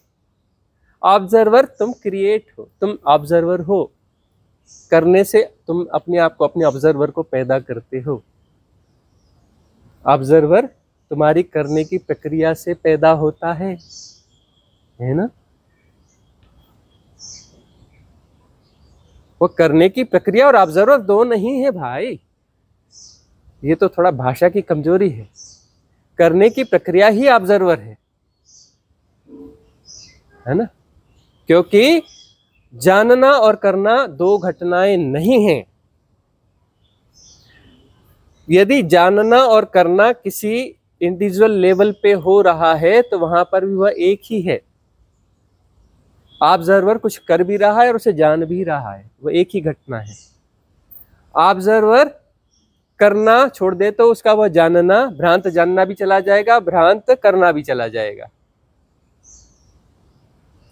ऑब्जर्वर तुम क्रिएट हो, तुम ऑब्जर्वर हो। करने से तुम अपने आप को, अपने ऑब्जर्वर को पैदा करते हो। ऑब्जर्वर तुम्हारी करने की प्रक्रिया से पैदा होता है ना? वो करने की प्रक्रिया और ऑब्जर्वर दो नहीं है भाई। ये तो थोड़ा भाषा की कमजोरी है। करने की प्रक्रिया ही ऑब्जर्वर है ना? क्योंकि जानना और करना दो घटनाएं नहीं हैं। यदि जानना और करना किसी इंडिविजुअल लेवल पे हो रहा है तो वहां पर भी वह एक ही है। ऑब्जर्वर कुछ कर भी रहा है और उसे जान भी रहा है, वो एक ही घटना है। ऑब्जर्वर करना छोड़ दे तो उसका वह जानना, भ्रांत जानना भी चला जाएगा, भ्रांत करना भी चला जाएगा।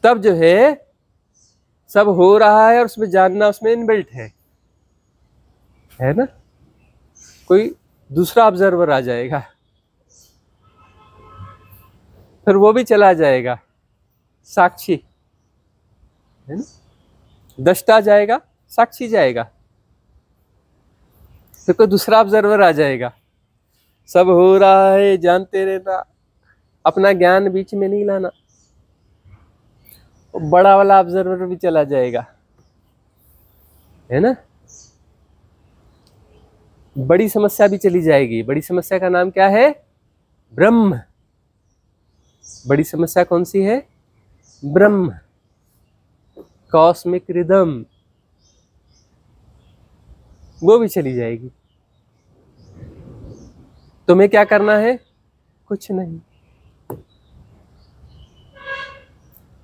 तब जो है सब हो रहा है और उसमें जानना उसमें इनबिल्ट है ना? कोई दूसरा ऑब्जर्वर आ जाएगा, फिर वो भी चला जाएगा, साक्षी है ना? दृष्टा जाएगा, साक्षी जाएगा, फिर कोई दूसरा ऑब्जर्वर आ जाएगा। सब हो रहा है जानते रहना, अपना ज्ञान बीच में नहीं लाना। बड़ा वाला ऑब्जर्वर भी चला जाएगा, है ना? बड़ी समस्या भी चली जाएगी। बड़ी समस्या का नाम क्या है? ब्रह्म। बड़ी समस्या कौन सी है? ब्रह्म, कॉस्मिक रिदम, वो भी चली जाएगी। तुम्हें क्या करना है? कुछ नहीं।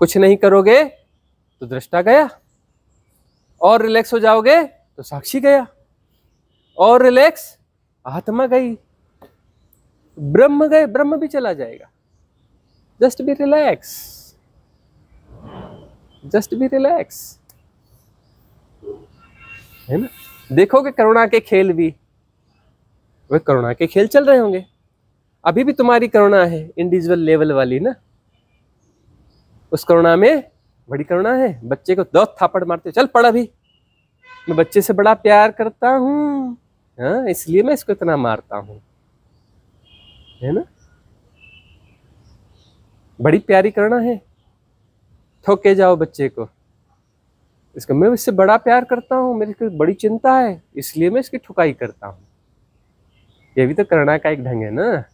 कुछ नहीं करोगे तो दृष्टा गया, और रिलैक्स हो जाओगे तो साक्षी गया, और रिलैक्स आत्मा गई, ब्रह्म गए, ब्रह्म भी चला जाएगा। Just be relax, just be relax, है ना? देखोगे करुणा के खेल भी, वे करुणा के खेल चल रहे होंगे। अभी भी तुम्हारी करुणा है इंडिविजुअल लेवल वाली ना। उस करुणा में बड़ी करुणा है। बच्चे को 2 थापड़ मारते, चल पढ़, अभी मैं बच्चे से बड़ा प्यार करता हूँ, हाँ, इसलिए मैं इसको इतना मारता हूँ, है ना? बड़ी प्यारी करुणा है। ठोके जाओ बच्चे को, इसका मैं इससे बड़ा प्यार करता हूँ, मेरी इसकी बड़ी चिंता है, इसलिए मैं इसकी ठुकाई करता हूँ। ये भी तो करुणा का एक ढंग है ना।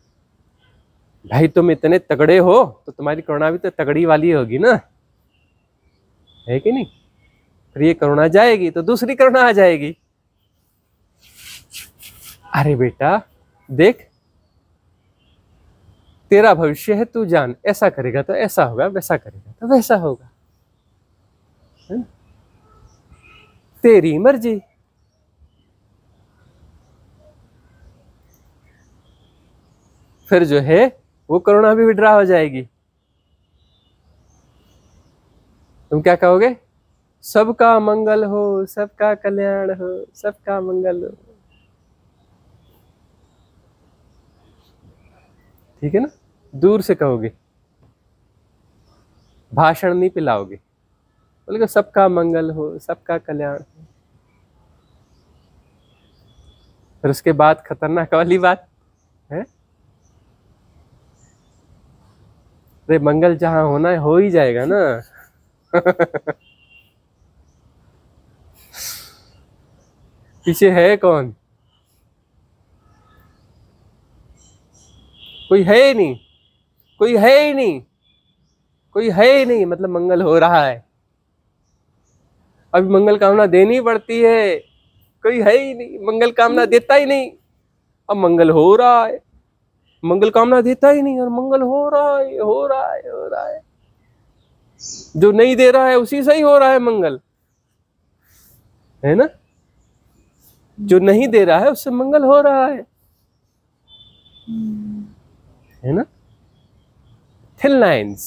भाई तुम इतने तगड़े हो तो तुम्हारी करुणा भी तो तगड़ी वाली होगी ना, है कि नहीं? फिर ये करुणा जाएगी तो दूसरी करुणा आ जाएगी। अरे बेटा देख, तेरा भविष्य है, तू जान, ऐसा करेगा तो ऐसा होगा, वैसा करेगा तो वैसा होगा, है ना? तेरी मर्जी। फिर जो है वो करुणा भी विड्रा हो जाएगी। तुम क्या कहोगे? सबका मंगल हो, सबका कल्याण हो, सबका मंगल हो। ठीक है ना? दूर से कहोगे, भाषण नहीं पिलाओगे, बोलेगा सबका मंगल हो, सबका कल्याण हो। फिर उसके बाद खतरनाक वाली बात है, अरे मंगल जहां होना है हो ही जाएगा ना। पीछे है कौन? कोई है ही नहीं, कोई है ही नहीं, कोई है ही नहीं, मतलब मंगल हो रहा है। अभी मंगल कामना देनी पड़ती है, कोई है ही नहीं, मंगल कामना देता ही नहीं। अब मंगल हो रहा है, मंगल कामना देता ही नहीं और मंगल हो रहा है, हो रहा है, हो रहा है। जो नहीं दे रहा है उसी से ही हो रहा है मंगल, है ना? जो नहीं दे रहा है उससे मंगल हो रहा है ना? Thin lines.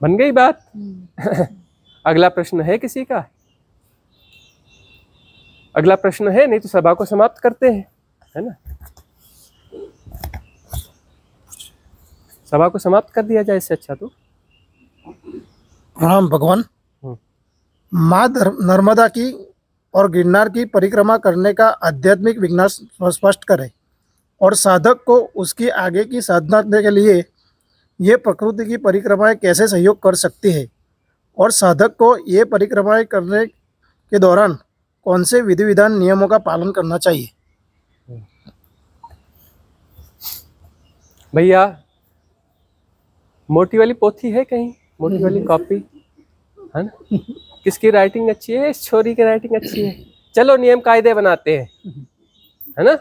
बन गई बात? अगला प्रश्न है किसी का? अगला प्रश्न है, नहीं तो सभा को समाप्त करते हैं, है ना? सभा को समाप्त कर दिया जाए इससे अच्छा तो। प्रणाम भगवान। माँ नर्मदा की और गिरनार की परिक्रमा करने का आध्यात्मिक विज्ञान स्पष्ट करें और साधक को उसकी आगे की साधना के लिए ये प्रकृति की परिक्रमाएं कैसे सहयोग कर सकती है और साधक को ये परिक्रमाएं करने के दौरान कौन से विधि विधान नियमों का पालन करना चाहिए। भैया मोटी वाली पोथी है कहीं, मोटी वाली कॉपी है ना? किसकी राइटिंग अच्छी है? इस छोरी की राइटिंग अच्छी है। चलो नियम कायदे बनाते हैं, है ना?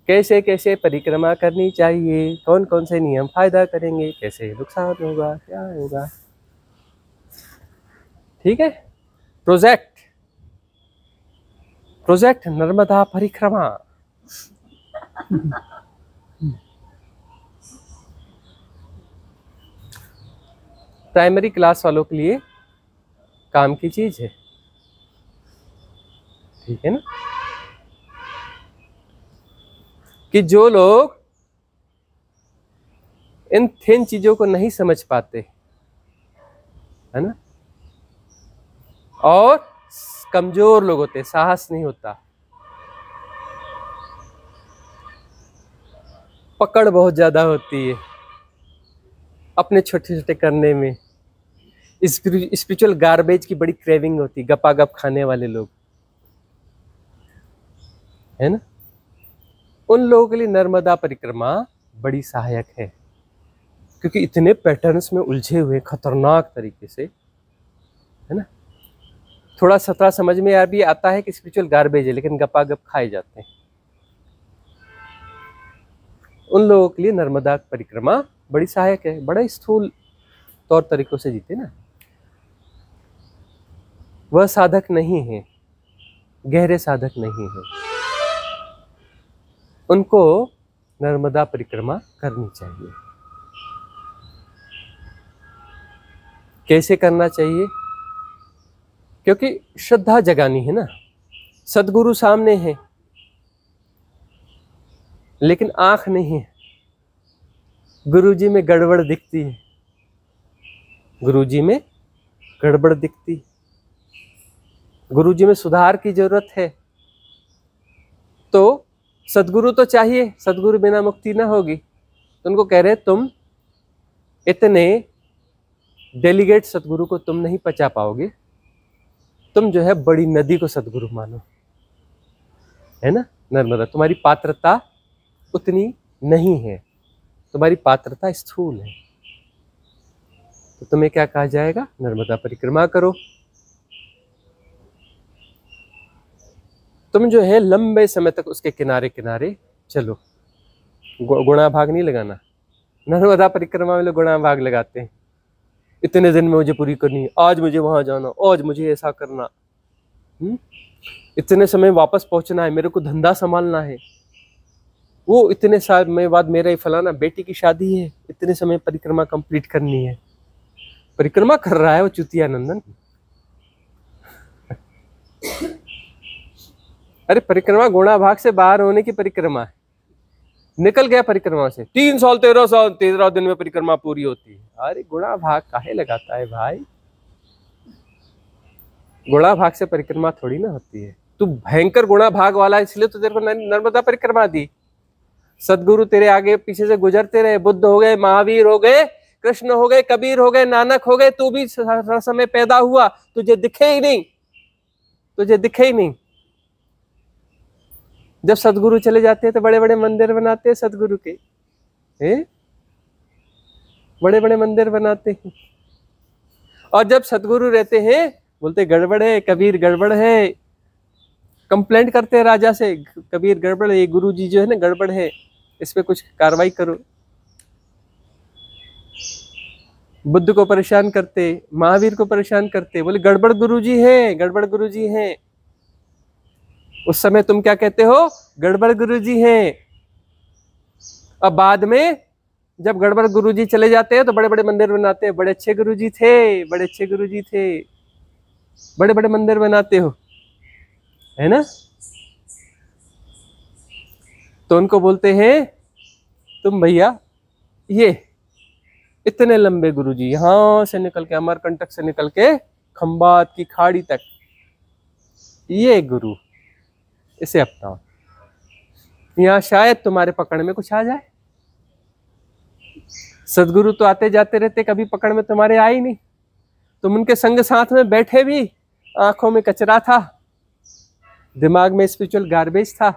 कैसे कैसे परिक्रमा करनी चाहिए, कौन कौन से नियम फायदा करेंगे, कैसे नुकसान होगा, क्या होगा। ठीक है? प्रोजेक्ट नर्मदा परिक्रमा। प्राइमरी क्लास वालों के लिए काम की चीज है, ठीक है ना? कि जो लोग इन थिन चीजों को नहीं समझ पाते, है ना, और कमजोर लोग होते, साहस नहीं होता, पकड़ बहुत ज्यादा होती है अपने छोटे छोटे करने में, स्पिरिचुअल गार्बेज की बड़ी क्रेविंग होती, गपागप खाने वाले लोग, है ना? उन लोगों के लिए नर्मदा परिक्रमा बड़ी सहायक है, क्योंकि इतने पैटर्न्स में उलझे हुए खतरनाक तरीके से, है ना? थोड़ा सतरा समझ में भी आता है कि स्पिरिचुअल गार्बेज है, लेकिन गपागप खाए जाते हैं। उन लोगों के लिए नर्मदा परिक्रमा बड़ी सहायक है। बड़ा स्थूल तौर तरीकों से जीते ना, वह साधक नहीं है, गहरे साधक नहीं है, उनको नर्मदा परिक्रमा करनी चाहिए। कैसे करना चाहिए? क्योंकि श्रद्धा जगानी है ना। सदगुरु सामने है लेकिन आंख नहीं है, गुरुजी में गड़बड़ दिखती है, गुरुजी में गड़बड़ दिखती, गुरुजी में सुधार की जरूरत है। तो सदगुरु तो चाहिए, सदगुरु बिना मुक्ति ना होगी, तो उनको कह रहे तुम इतने डेलीगेट सदगुरु को तुम नहीं पचा पाओगे, तुम जो है बड़ी नदी को सदगुरु मानो, है ना। नर्मदा, तुम्हारी पात्रता उतनी नहीं है, तुम्हारी पात्रता स्थूल है, तो तुम्हें क्या कहा जाएगा, नर्मदा परिक्रमा करो। तुम जो है लंबे समय तक उसके किनारे किनारे चलो, गुणा भाग नहीं लगाना। नर्मदा परिक्रमा में लोग गुणा भाग लगाते हैं, इतने दिन में मुझे पूरी करनी, आज मुझे वहां जाना, आज मुझे ऐसा करना, इतने समय वापस पहुंचना है, मेरे को धंधा संभालना है, वो इतने साल में बाद मेरा ही फलाना बेटी की शादी है, इतने समय परिक्रमा कंप्लीट करनी है। परिक्रमा कर रहा है वो चुतिया नंदन। अरे परिक्रमा गुणा भाग से बाहर होने की परिक्रमा है, निकल गया परिक्रमा से, 3 साल 13 साल 13 दिन में परिक्रमा पूरी होती है। अरे गुणा भाग काहे लगाता है भाई, गुणा भाग से परिक्रमा थोड़ी ना होती है। तू भयंकर गुणा भाग वाला है, इसलिए तो तेरे को नर्मदा परिक्रमा दी। सदगुरु तेरे आगे पीछे से गुजरते रहे, बुद्ध हो गए, महावीर हो गए, कृष्ण हो गए, कबीर हो गए, नानक हो गए, तू भी समय पैदा हुआ, तुझे दिखे ही नहीं, तुझे दिखे ही नहीं। जब सदगुरु चले जाते हैं तो बड़े बड़े मंदिर बनाते हैं सदगुरु के, बड़े बड़े मंदिर बनाते हैं। और जब सदगुरु रहते हैं बोलते गड़बड़ है, कबीर गड़बड़ है, कंप्लेंट करते हैं राजा से, कबीर गड़बड़ है, ये गुरु जी जो है ना गड़बड़ है, इस पे कुछ कार्रवाई करो। बुद्ध को परेशान करते, महावीर को परेशान करते, बोले गड़बड़ गुरुजी है, गड़बड़ गुरुजी है। उस समय तुम क्या कहते हो, गड़बड़ गुरुजी है। अब बाद में जब गड़बड़ गुरुजी चले जाते हैं तो बड़े बड़े मंदिर बनाते हैं, बड़े अच्छे गुरुजी थे, बड़े अच्छे गुरुजी थे, बड़े बड़े मंदिर बनाते हो, है ना। तो उनको बोलते हैं तुम भैया ये इतने लंबे गुरुजी, यहां से निकल के अमरकंटक से निकल के खंबात की खाड़ी तक, ये गुरु, इसे अपनाओ, यहां शायद तुम्हारे पकड़ में कुछ आ जाए। सदगुरु तो आते जाते रहते, कभी पकड़ में तुम्हारे आए नहीं। तुम उनके संग साथ में बैठे भी, आंखों में कचरा था, दिमाग में स्पिरिचुअल गार्बेज था,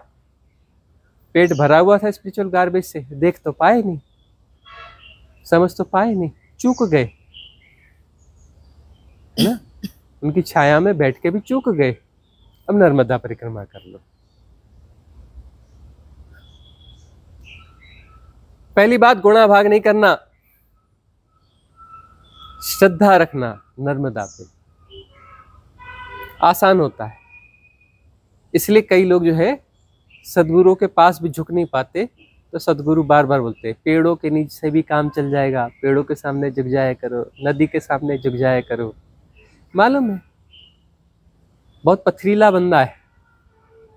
पेट भरा हुआ था स्पिरिचुअल गार्बेज से, देख तो पाए नहीं, समझ तो पाए नहीं, चूक गए ना, उनकी छाया में बैठ के भी चूक गए। अब नर्मदा परिक्रमा कर लो। पहली बात, गुणा भाग नहीं करना, श्रद्धा रखना नर्मदा पे, आसान होता है। इसलिए कई लोग जो है सदगुरु के पास भी झुक नहीं पाते, तो सदगुरु बार बार बोलते हैं पेड़ों के नीचे से भी काम चल जाएगा, पेड़ों के सामने झुक जाया करो, नदी के सामने झुक जाया करो। मालूम है बहुत पथरीला बंदा है,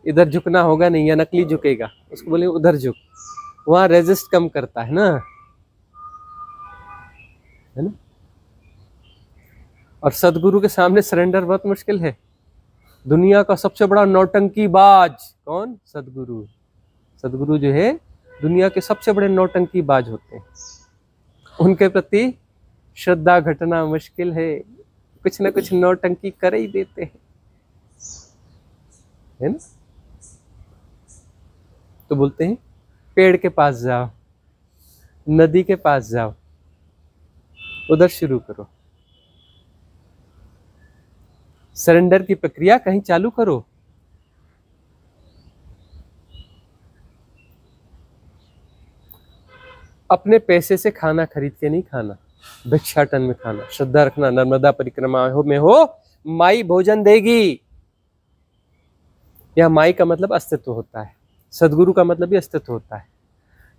इधर झुकना होगा नहीं, या नकली झुकेगा, उसको बोले उधर झुक, वहां रेजिस्ट कम करता है ना, है ना। और सदगुरु के सामने सरेंडर बहुत मुश्किल है। दुनिया का सबसे बड़ा नौटंकी बाज कौन, सदगुरु। सदगुरु जो है दुनिया के सबसे बड़े नौटंकी बाज होते हैं, उनके प्रति श्रद्धा घटना मुश्किल है, कुछ ना कुछ नौटंकी कर ही देते हैं, है ना। तो बोलते हैं पेड़ के पास जाओ, नदी के पास जाओ, उधर शुरू करो, सरेंडर की प्रक्रिया कहीं चालू करो। अपने पैसे से खाना खरीद के नहीं खाना, भिक्षाटन में खाना। श्रद्धा रखना, नर्मदा परिक्रमा में हो, माई भोजन देगी। यह माई का मतलब अस्तित्व होता है, सदगुरु का मतलब भी अस्तित्व होता है,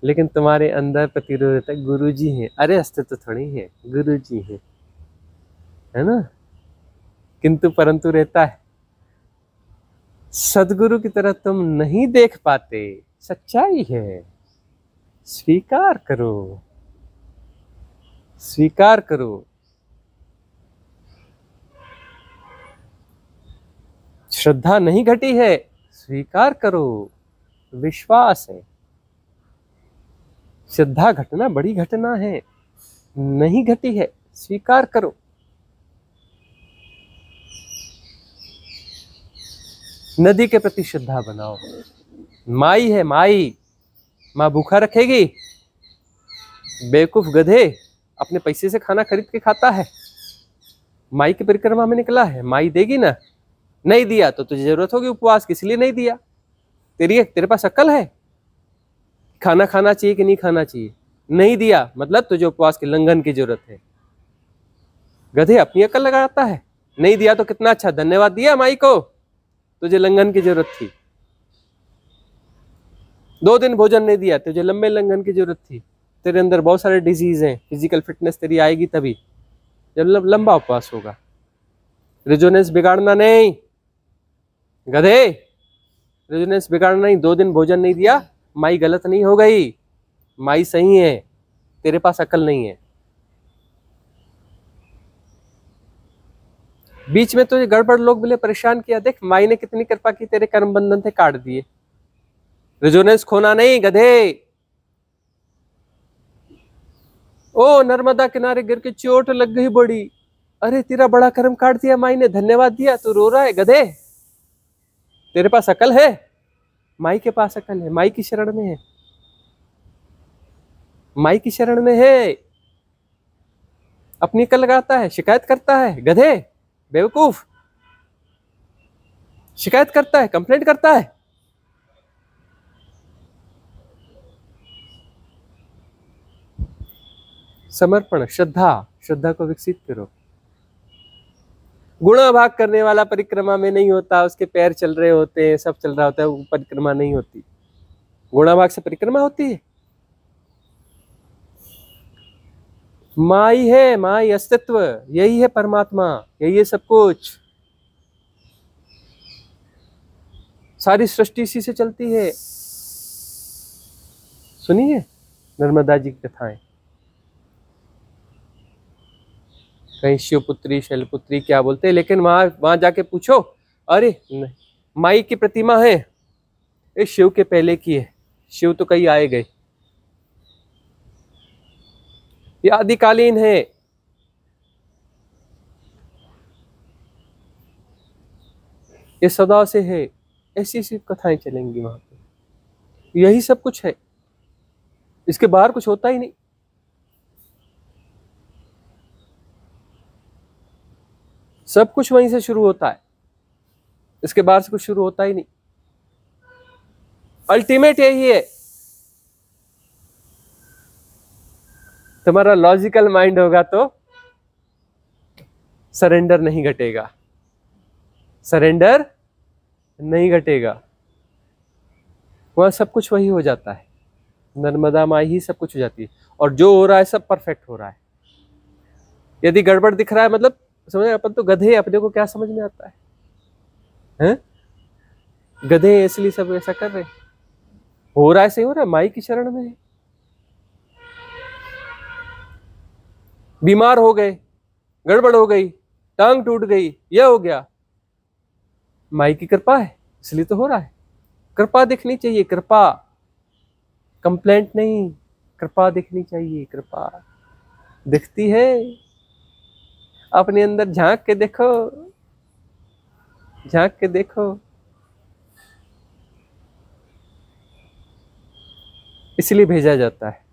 लेकिन तुम्हारे अंदर प्रतिरोध रहता है, गुरु जी है। अरे अस्तित्व थोड़ी है, गुरु जी है ना, किंतु परंतु रहता है। सदगुरु की तरह तुम नहीं देख पाते, सच्चाई है, स्वीकार करो, स्वीकार करो। श्रद्धा नहीं घटी है, स्वीकार करो, विश्वास है। श्रद्धा घटना बड़ी घटना है, नहीं घटी है, स्वीकार करो। नदी के प्रति श्रद्धा बनाओ। माई है, माई, माँ भूखा रखेगी? बेवकूफ गधे, अपने पैसे से खाना खरीद के खाता है। माई की परिक्रमा में निकला है, माई देगी ना। नहीं दिया तो तुझे जरूरत होगी उपवास की, इसलिए नहीं दिया। तेरे पास अक्ल है खाना खाना चाहिए कि नहीं खाना चाहिए? नहीं दिया मतलब तुझे उपवास के लंघन की जरूरत है। गधे अपनी अक्ल लगाता है। नहीं दिया तो कितना अच्छा, धन्यवाद दिया माई को, तुझे लंघन की जरूरत थी। 2 दिन भोजन नहीं दिया, तुझे लंबे लंघन की जरूरत थी। तेरे अंदर बहुत सारे डिजीज हैं, फिजिकल फिटनेस तेरी आएगी तभी जब लंबा उपवास होगा। रेजोनेंस बिगाड़ना नहीं गधे, रेजोनेंस बिगाड़ना नहीं। 2 दिन भोजन नहीं दिया, माई गलत नहीं हो गई, माई सही है, तेरे पास अकल नहीं है। बीच में तुझे गड़बड़ लोग मिले, परेशान किया, देख माई ने कितनी कृपा की, तेरे कर्म बंधन थे काट दिए। रेजोनेंस खोना नहीं गधे। ओ नर्मदा किनारे गिर के चोट लग गई बड़ी, अरे तेरा बड़ा कर्म काट दिया माई ने, धन्यवाद दिया, तू रो रहा है गधे? तेरे पास अकल है? माई के पास अकल है, माई की शरण में है, माई की शरण में है। अपनी अकल लगाता है, शिकायत करता है गधे, बेवकूफ, शिकायत करता है, कंप्लेंट करता है। समर्पण, श्रद्धा, श्रद्धा को विकसित करो। गुणाभाग करने वाला परिक्रमा में नहीं होता, उसके पैर चल रहे होते हैं, सब चल रहा होता है, वो परिक्रमा नहीं होती। गुणाभाग से परिक्रमा होती है। माई है, माई अस्तित्व, यही है परमात्मा, यही है सब कुछ। सारी सृष्टि इसी से चलती है। सुनिए नर्मदा जी की कथाएं, कहीं शिवपुत्री शैलपुत्री क्या बोलते हैं, लेकिन वहां जाके पूछो, अरे माई की प्रतिमा है, ये शिव के पहले की है, शिव तो कहीं आए गए, ये आदिकालीन है। ये सदा से है, ऐसी ऐसी कथाएं चलेंगी वहां पे। यही सब कुछ है, इसके बाहर कुछ होता ही नहीं। सब कुछ वहीं से शुरू होता है, इसके बाहर से कुछ शुरू होता ही नहीं। अल्टीमेट यही है। तुम्हारा लॉजिकल माइंड होगा तो सरेंडर नहीं घटेगा, सरेंडर नहीं घटेगा। वहां सब कुछ वही हो जाता है, नर्मदा माई ही सब कुछ हो जाती है, और जो हो रहा है सब परफेक्ट हो रहा है। यदि गड़बड़ दिख रहा है मतलब समझे, अपन तो गधे, अपने को क्या समझ में आता है, हैं? गधे इसलिए सब ऐसा कर रहे हैं। हो रहा है सही हो रहा है, माई की शरण में है। बीमार हो गए, गड़बड़ हो गई, टांग टूट गई, यह हो गया, माई की कृपा है इसलिए तो हो रहा है। कृपा दिखनी चाहिए, कृपा, कंप्लेंट नहीं, कृपा दिखनी चाहिए। कृपा दिखती है, अपने अंदर झांक के देखो, झांक के देखो। इसलिए भेजा जाता है।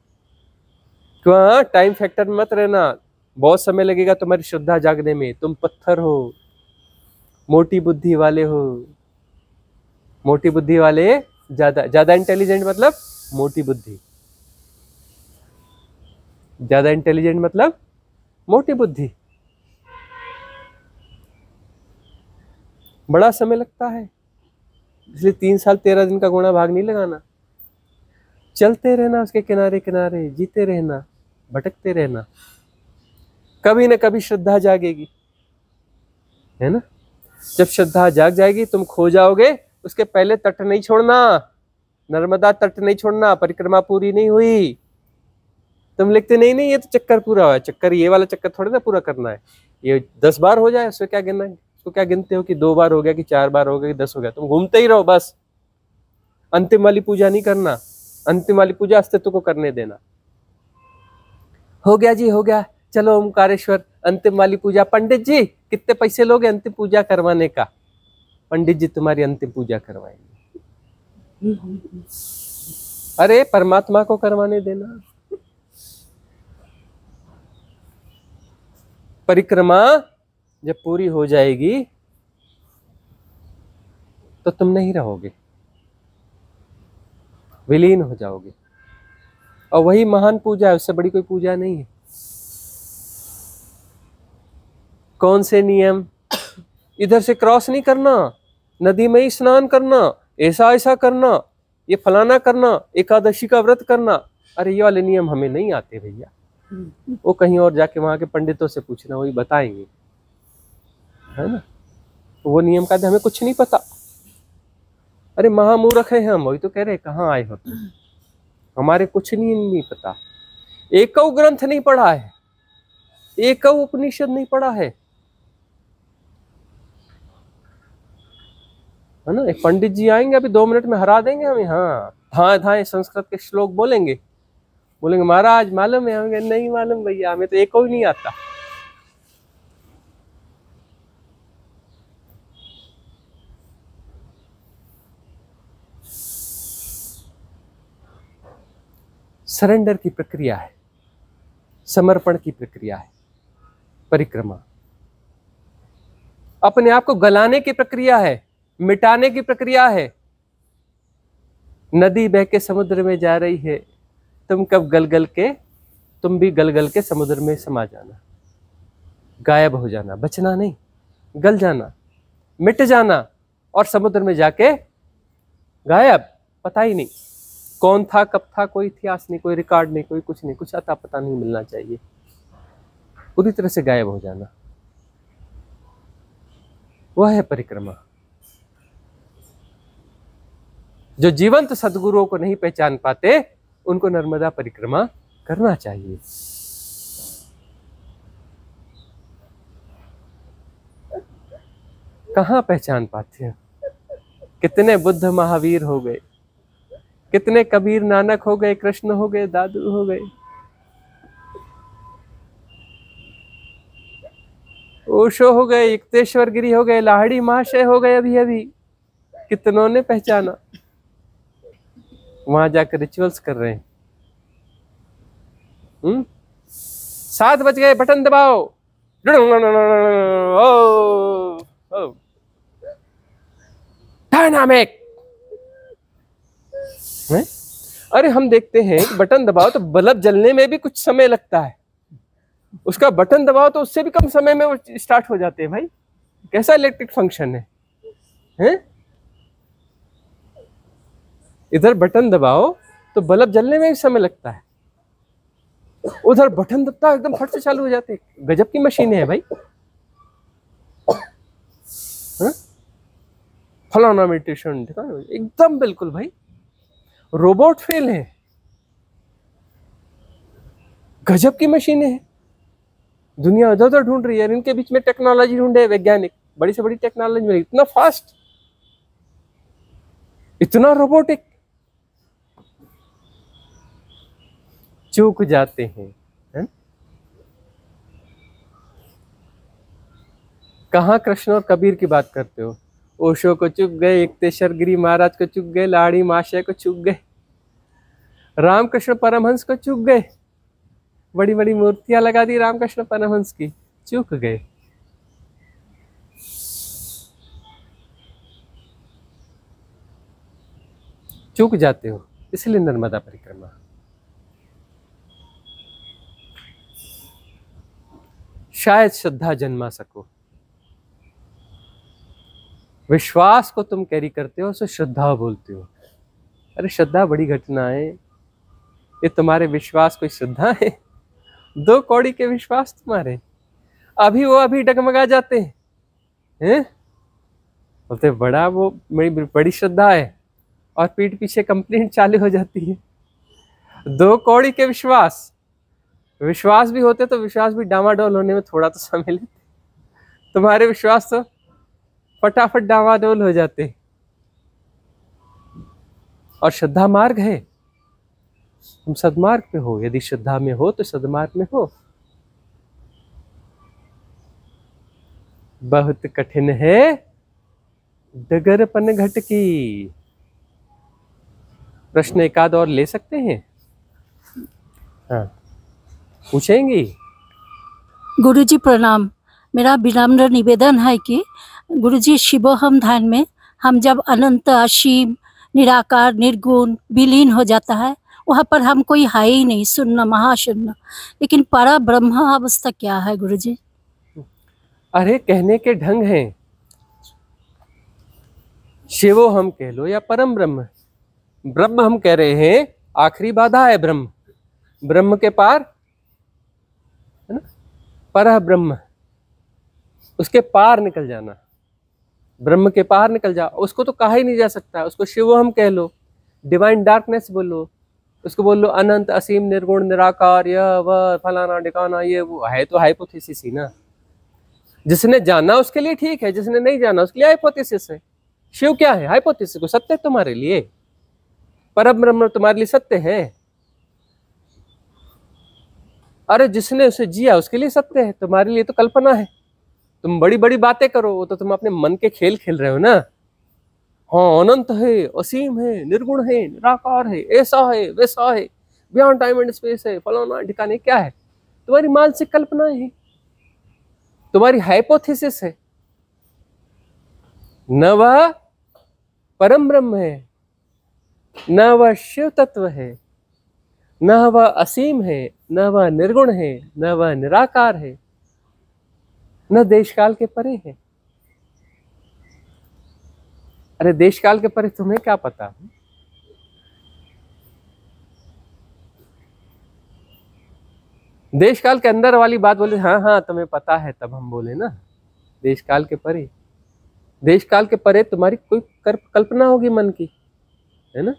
तो हाँ, टाइम फैक्टर में मत रहना, बहुत समय लगेगा तुम्हारी श्रद्धा जागने में। तुम पत्थर हो, मोटी बुद्धि वाले हो। मोटी बुद्धि वाले ज्यादा इंटेलिजेंट मतलब मोटी बुद्धि, ज्यादा इंटेलिजेंट मतलब मोटी बुद्धि। बड़ा समय लगता है, इसलिए 3 साल 13 दिन का गुणा भाग नहीं लगाना। चलते रहना उसके किनारे किनारे, जीते रहना, भटकते रहना, कभी न कभी श्रद्धा जागेगी, है ना। जब श्रद्धा जाग जाएगी तुम खो जाओगे। उसके पहले तट नहीं छोड़ना, नर्मदा तट नहीं छोड़ना, परिक्रमा पूरी नहीं हुई। तुम लिखते नहीं ये तो चक्कर पूरा हुआ। चक्कर, ये वाला चक्कर थोड़ी ना पूरा करना है। ये 10 बार हो जाए उससे क्या गिनना है? उसको क्या गिनते हो कि 2 बार हो गया कि 4 बार हो गया कि 10 हो गया? तुम घूमते ही रहो बस, अंतिम वाली पूजा नहीं करना। अंतिम वाली पूजा अस्तित्व को करने देना। हो गया जी, हो गया, चलो ओमकारेश्वर अंतिम वाली पूजा। पंडित जी कितने पैसे लोगे अंतिम पूजा करवाने का? पंडित जी तुम्हारी अंतिम पूजा करवाएंगे। अरे परमात्मा को करवाने देना। परिक्रमा जब पूरी हो जाएगी तो तुम नहीं रहोगे, विलीन हो जाओगे। और वही महान पूजा है, उससे बड़ी कोई पूजा नहीं है। कौन से नियम? इधर से क्रॉस नहीं करना, नदी में ही स्नान करना, ऐसा ऐसा करना, ये फलाना करना, एकादशी का व्रत करना। अरे ये वाले नियम हमें नहीं आते भैया, वो कहीं और जाके वहां के पंडितों से पूछना, वही बताएंगे, है ना। वो नियम का हमें कुछ नहीं पता। अरे महामूर्ख है हम, वही तो कह रहे कहाँ आए हो तुम, हमारे कुछ नहीं पता। एक ग्रंथ नहीं पढ़ा है, एक उपनिषद नहीं पढ़ा है ना। एक पंडित जी आएंगे अभी 2 मिनट में हरा देंगे हमें। हाँ हाँ हाँ, संस्कृत के श्लोक बोलेंगे, बोलेंगे महाराज मालूम है? हमें नहीं मालूम भैया, हमें तो एक ही नहीं आता। सरेंडर की प्रक्रिया है, समर्पण की प्रक्रिया है परिक्रमा। अपने आप को गलाने की प्रक्रिया है, मिटाने की प्रक्रिया है। नदी बह के समुद्र में जा रही है, तुम कब तुम भी गल के समुद्र में समा जाना, गायब हो जाना, बचना नहीं, गल जाना, मिट जाना और समुद्र में जाके गायब। पता ही नहीं कौन था, कब था, कोई इतिहास नहीं, कोई रिकॉर्ड नहीं, कोई कुछ नहीं, कुछ अता पता नहीं मिलना चाहिए, पूरी तरह से गायब हो जाना। वह है परिक्रमा। जो जीवंत सद्गुरुओं को नहीं पहचान पाते उनको नर्मदा परिक्रमा करना चाहिए। कहाँ पहचान पाते हैं? कितने बुद्ध महावीर हो गए, कितने कबीर नानक हो गए, कृष्ण हो गए, दादू हो गए, ओशो हो गए, युक्तेश्वर गिरी हो गए, लाहिड़ी महाशय हो गए। अभी अभी कितनों ने पहचाना, वहां जाकर रिचुअल्स कर रहे हैं। 7 बज गए, बटन दबाओ। डायनामिक। अरे हम देखते हैं बटन दबाओ तो बल्ब जलने में भी कुछ समय लगता है, उसका बटन दबाओ तो उससे भी कम समय में वो स्टार्ट हो जाते हैं। भाई कैसा इलेक्ट्रिक फंक्शन है? इधर बटन दबाओ तो बल्ब जलने में भी समय लगता है, उधर बटन दबता है एकदम फट से चालू हो जाते हैं। गजब की मशीनें है भाई। फलाना मेडिटेशन एकदम बिल्कुल भाई रोबोट फेल है, गजब की मशीनें हैं। दुनिया उधर उधर ढूंढ रही है, इनके बीच में टेक्नोलॉजी ढूंढे वैज्ञानिक, बड़ी से बड़ी टेक्नोलॉजी में, इतना फास्ट, इतना रोबोटिक। चूक जाते हैं, है? कहाँ कृष्ण और कबीर की बात करते हो? ओशो को चुक गए, युक्तेश्वर गिरी महाराज को चुक गए, लाड़ी महाशय को चुक गए, रामकृष्ण परमहंस को चुक गए, बड़ी बड़ी मूर्तियां लगा दी रामकृष्ण परमहंस की, चूक गए। चूक जाते हो, इसलिए नर्मदा परिक्रमा। शायद श्रद्धा जन्मा सको, विश्वास को तुम कैरी करते हो, उसे श्रद्धा बोलते हो। अरे श्रद्धा बड़ी घटना है, ये तुम्हारे विश्वास कोई श्रद्धा है? 2 कौड़ी के विश्वास तुम्हारे, अभी डगमगा जाते हैं, बोलते बड़ा वो मेरी बड़ी श्रद्धा है, और पीठ पीछे कंप्लेंट चालू हो जाती है। 2 कौड़ी के विश्वास भी होते तो विश्वास भी डामाडोल होने में थोड़ा तो समय लेते, तुम्हारे विश्वास तो फटाफट डामाडोल हो जाते। और श्रद्धा मार्ग है, तुम सद्मार्ग पे हो, यदि श्रद्धा में हो तो सद्मार्ग में हो। बहुत कठिन है डगर पन घट की। प्रश्न एक आध और ले सकते हैं? हाँ, पूछेंगी? गुरुजी प्रणाम। मेरा विनम्र निवेदन है कि गुरुजी शिवोहम ध्यान में हम जब अनंत, असीम, निराकार, निर्गुण, विलीन हो जाता है, वहाँ पर हम कोई है ही नहीं, शून्य, महाशून्य। लेकिन पर ब्रह्म अवस्था क्या है गुरुजी? अरे कहने के ढंग हैं। शिवो हम कह लो या परम ब्रह्म। ब्रह्म हम कह रहे हैं, आखिरी बाधा है ब्रह्म। ब्रह्म के पार है ना, पर ब्रह्म, उसके पार निकल जाना। ब्रह्म के पार निकल जा, उसको तो कहा ही नहीं जा सकता। उसको शिवो हम कह लो, डिवाइन डार्कनेस बोलो, उसको बोलो अनंत, असीम, निर्गुण, निराकार, यह वह फलाना ढिकाना, ये वो है तो हाइपोथेसिस ही ना। जिसने जाना उसके लिए ठीक है, जिसने नहीं जाना उसके लिए हाइपोथेसिस है। शिव क्या है? हाइपोथेसिस। को सत्य है तुम्हारे लिए, परम ब्रह्म तुम्हारे लिए सत्य है। अरे जिसने उसे जिया उसके लिए सत्य है, तुम्हारे लिए तो कल्पना है। तुम बड़ी बड़ी बातें करो, वो तो तुम अपने मन के खेल खेल रहे हो ना। हाँ, अनंत है, असीम है, निर्गुण है, निराकार है, ऐसा है, वैसा है, बियॉन्ड टाइम एंड स्पेस है, फलाना ठिकाने। क्या है? तुम्हारी मानसिक कल्पना है, तुम्हारी हाइपोथेसिस है। न वह परम ब्रह्म है, न वह शिव तत्व है, न वह असीम है, न वह निर्गुण है, न वह निराकार है, न देश काल के परे है। अरे देश काल के परे तुम्हें क्या पता? देश काल के अंदर वाली बात बोले, हाँ हाँ तुम्हें पता है, तब हम बोले ना देश काल के परे। देश काल के परे तुम्हारी कोई कल्पना होगी मन की, है ना,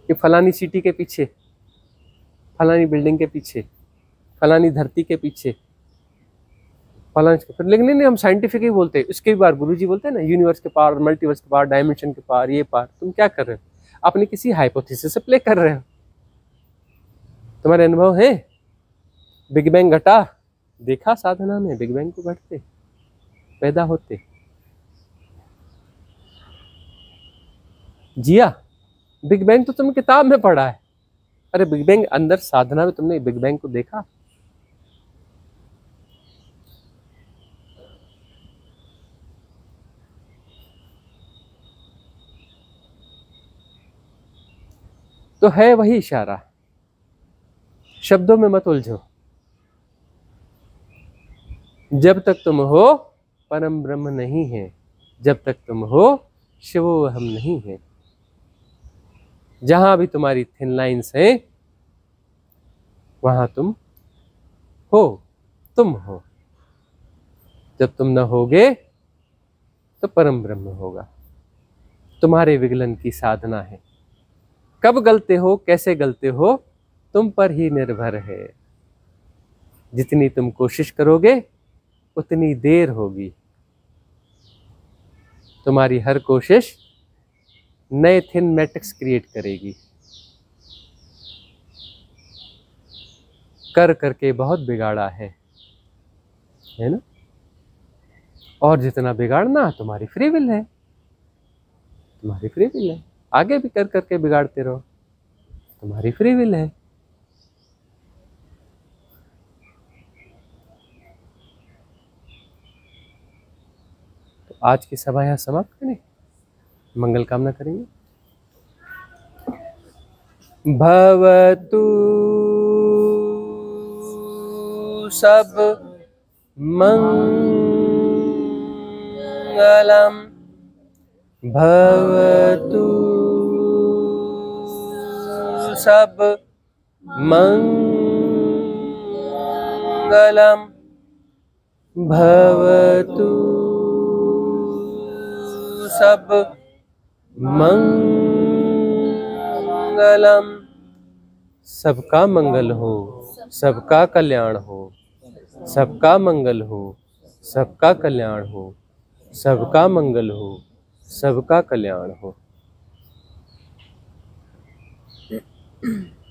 कि फलानी सिटी के पीछे, फलानी बिल्डिंग के पीछे, फलानी धरती के पीछे, फलानी। लेकिन नहीं, हम साइंटिफिक ही बोलते हैं। उसके बार गुरुजी बोलते हैं ना, यूनिवर्स के पार, मल्टीवर्स के पार, डायमेंशन के पार, ये पार। तुम क्या कर रहे हो? अपनी किसी हाइपोथेसिस से प्ले कर रहे हो। तुम्हारे अनुभव है? बिग बैंग घटा, देखा साधना में बिग बैंग को घटते, पैदा होते, जिया। बिग बैंग तो तुमने किताब में पढ़ा है। अरे बिग बैंग अंदर साधना में तुमने बिग बैंग को देखा? तो है वही इशारा, शब्दों में मत उलझो। जब तक तुम हो परम ब्रह्म नहीं है, जब तक तुम हो शिवो हम नहीं है। जहां भी तुम्हारी थिन लाइंस हैं वहां तुम हो, तुम हो। जब तुम न होगे तो परम ब्रह्म होगा। तुम्हारे विगलन की साधना है। कब गलते हो, कैसे गलते हो, तुम पर ही निर्भर है। जितनी तुम कोशिश करोगे उतनी देर होगी। तुम्हारी हर कोशिश नए थिन मैट्रिक्स क्रिएट करेगी। कर करके बहुत बिगाड़ा है ना। और जितना बिगाड़ना तुम्हारी फ्री विल है, तुम्हारी फ्री विल है। आगे भी कर करके बिगाड़ते रहो, तुम्हारी फ्री विल है। तो आज की सभा यहाँ समाप्त करें, मंगल कामना करेंगे। भवतु सब मंगलम, भवतु सब मंगलम, भवतु सब मंगलम। सबका मंगल हो, सबका कल्याण हो, सबका मंगल हो, सबका कल्याण हो, सबका मंगल हो, सबका कल्याण हो। है।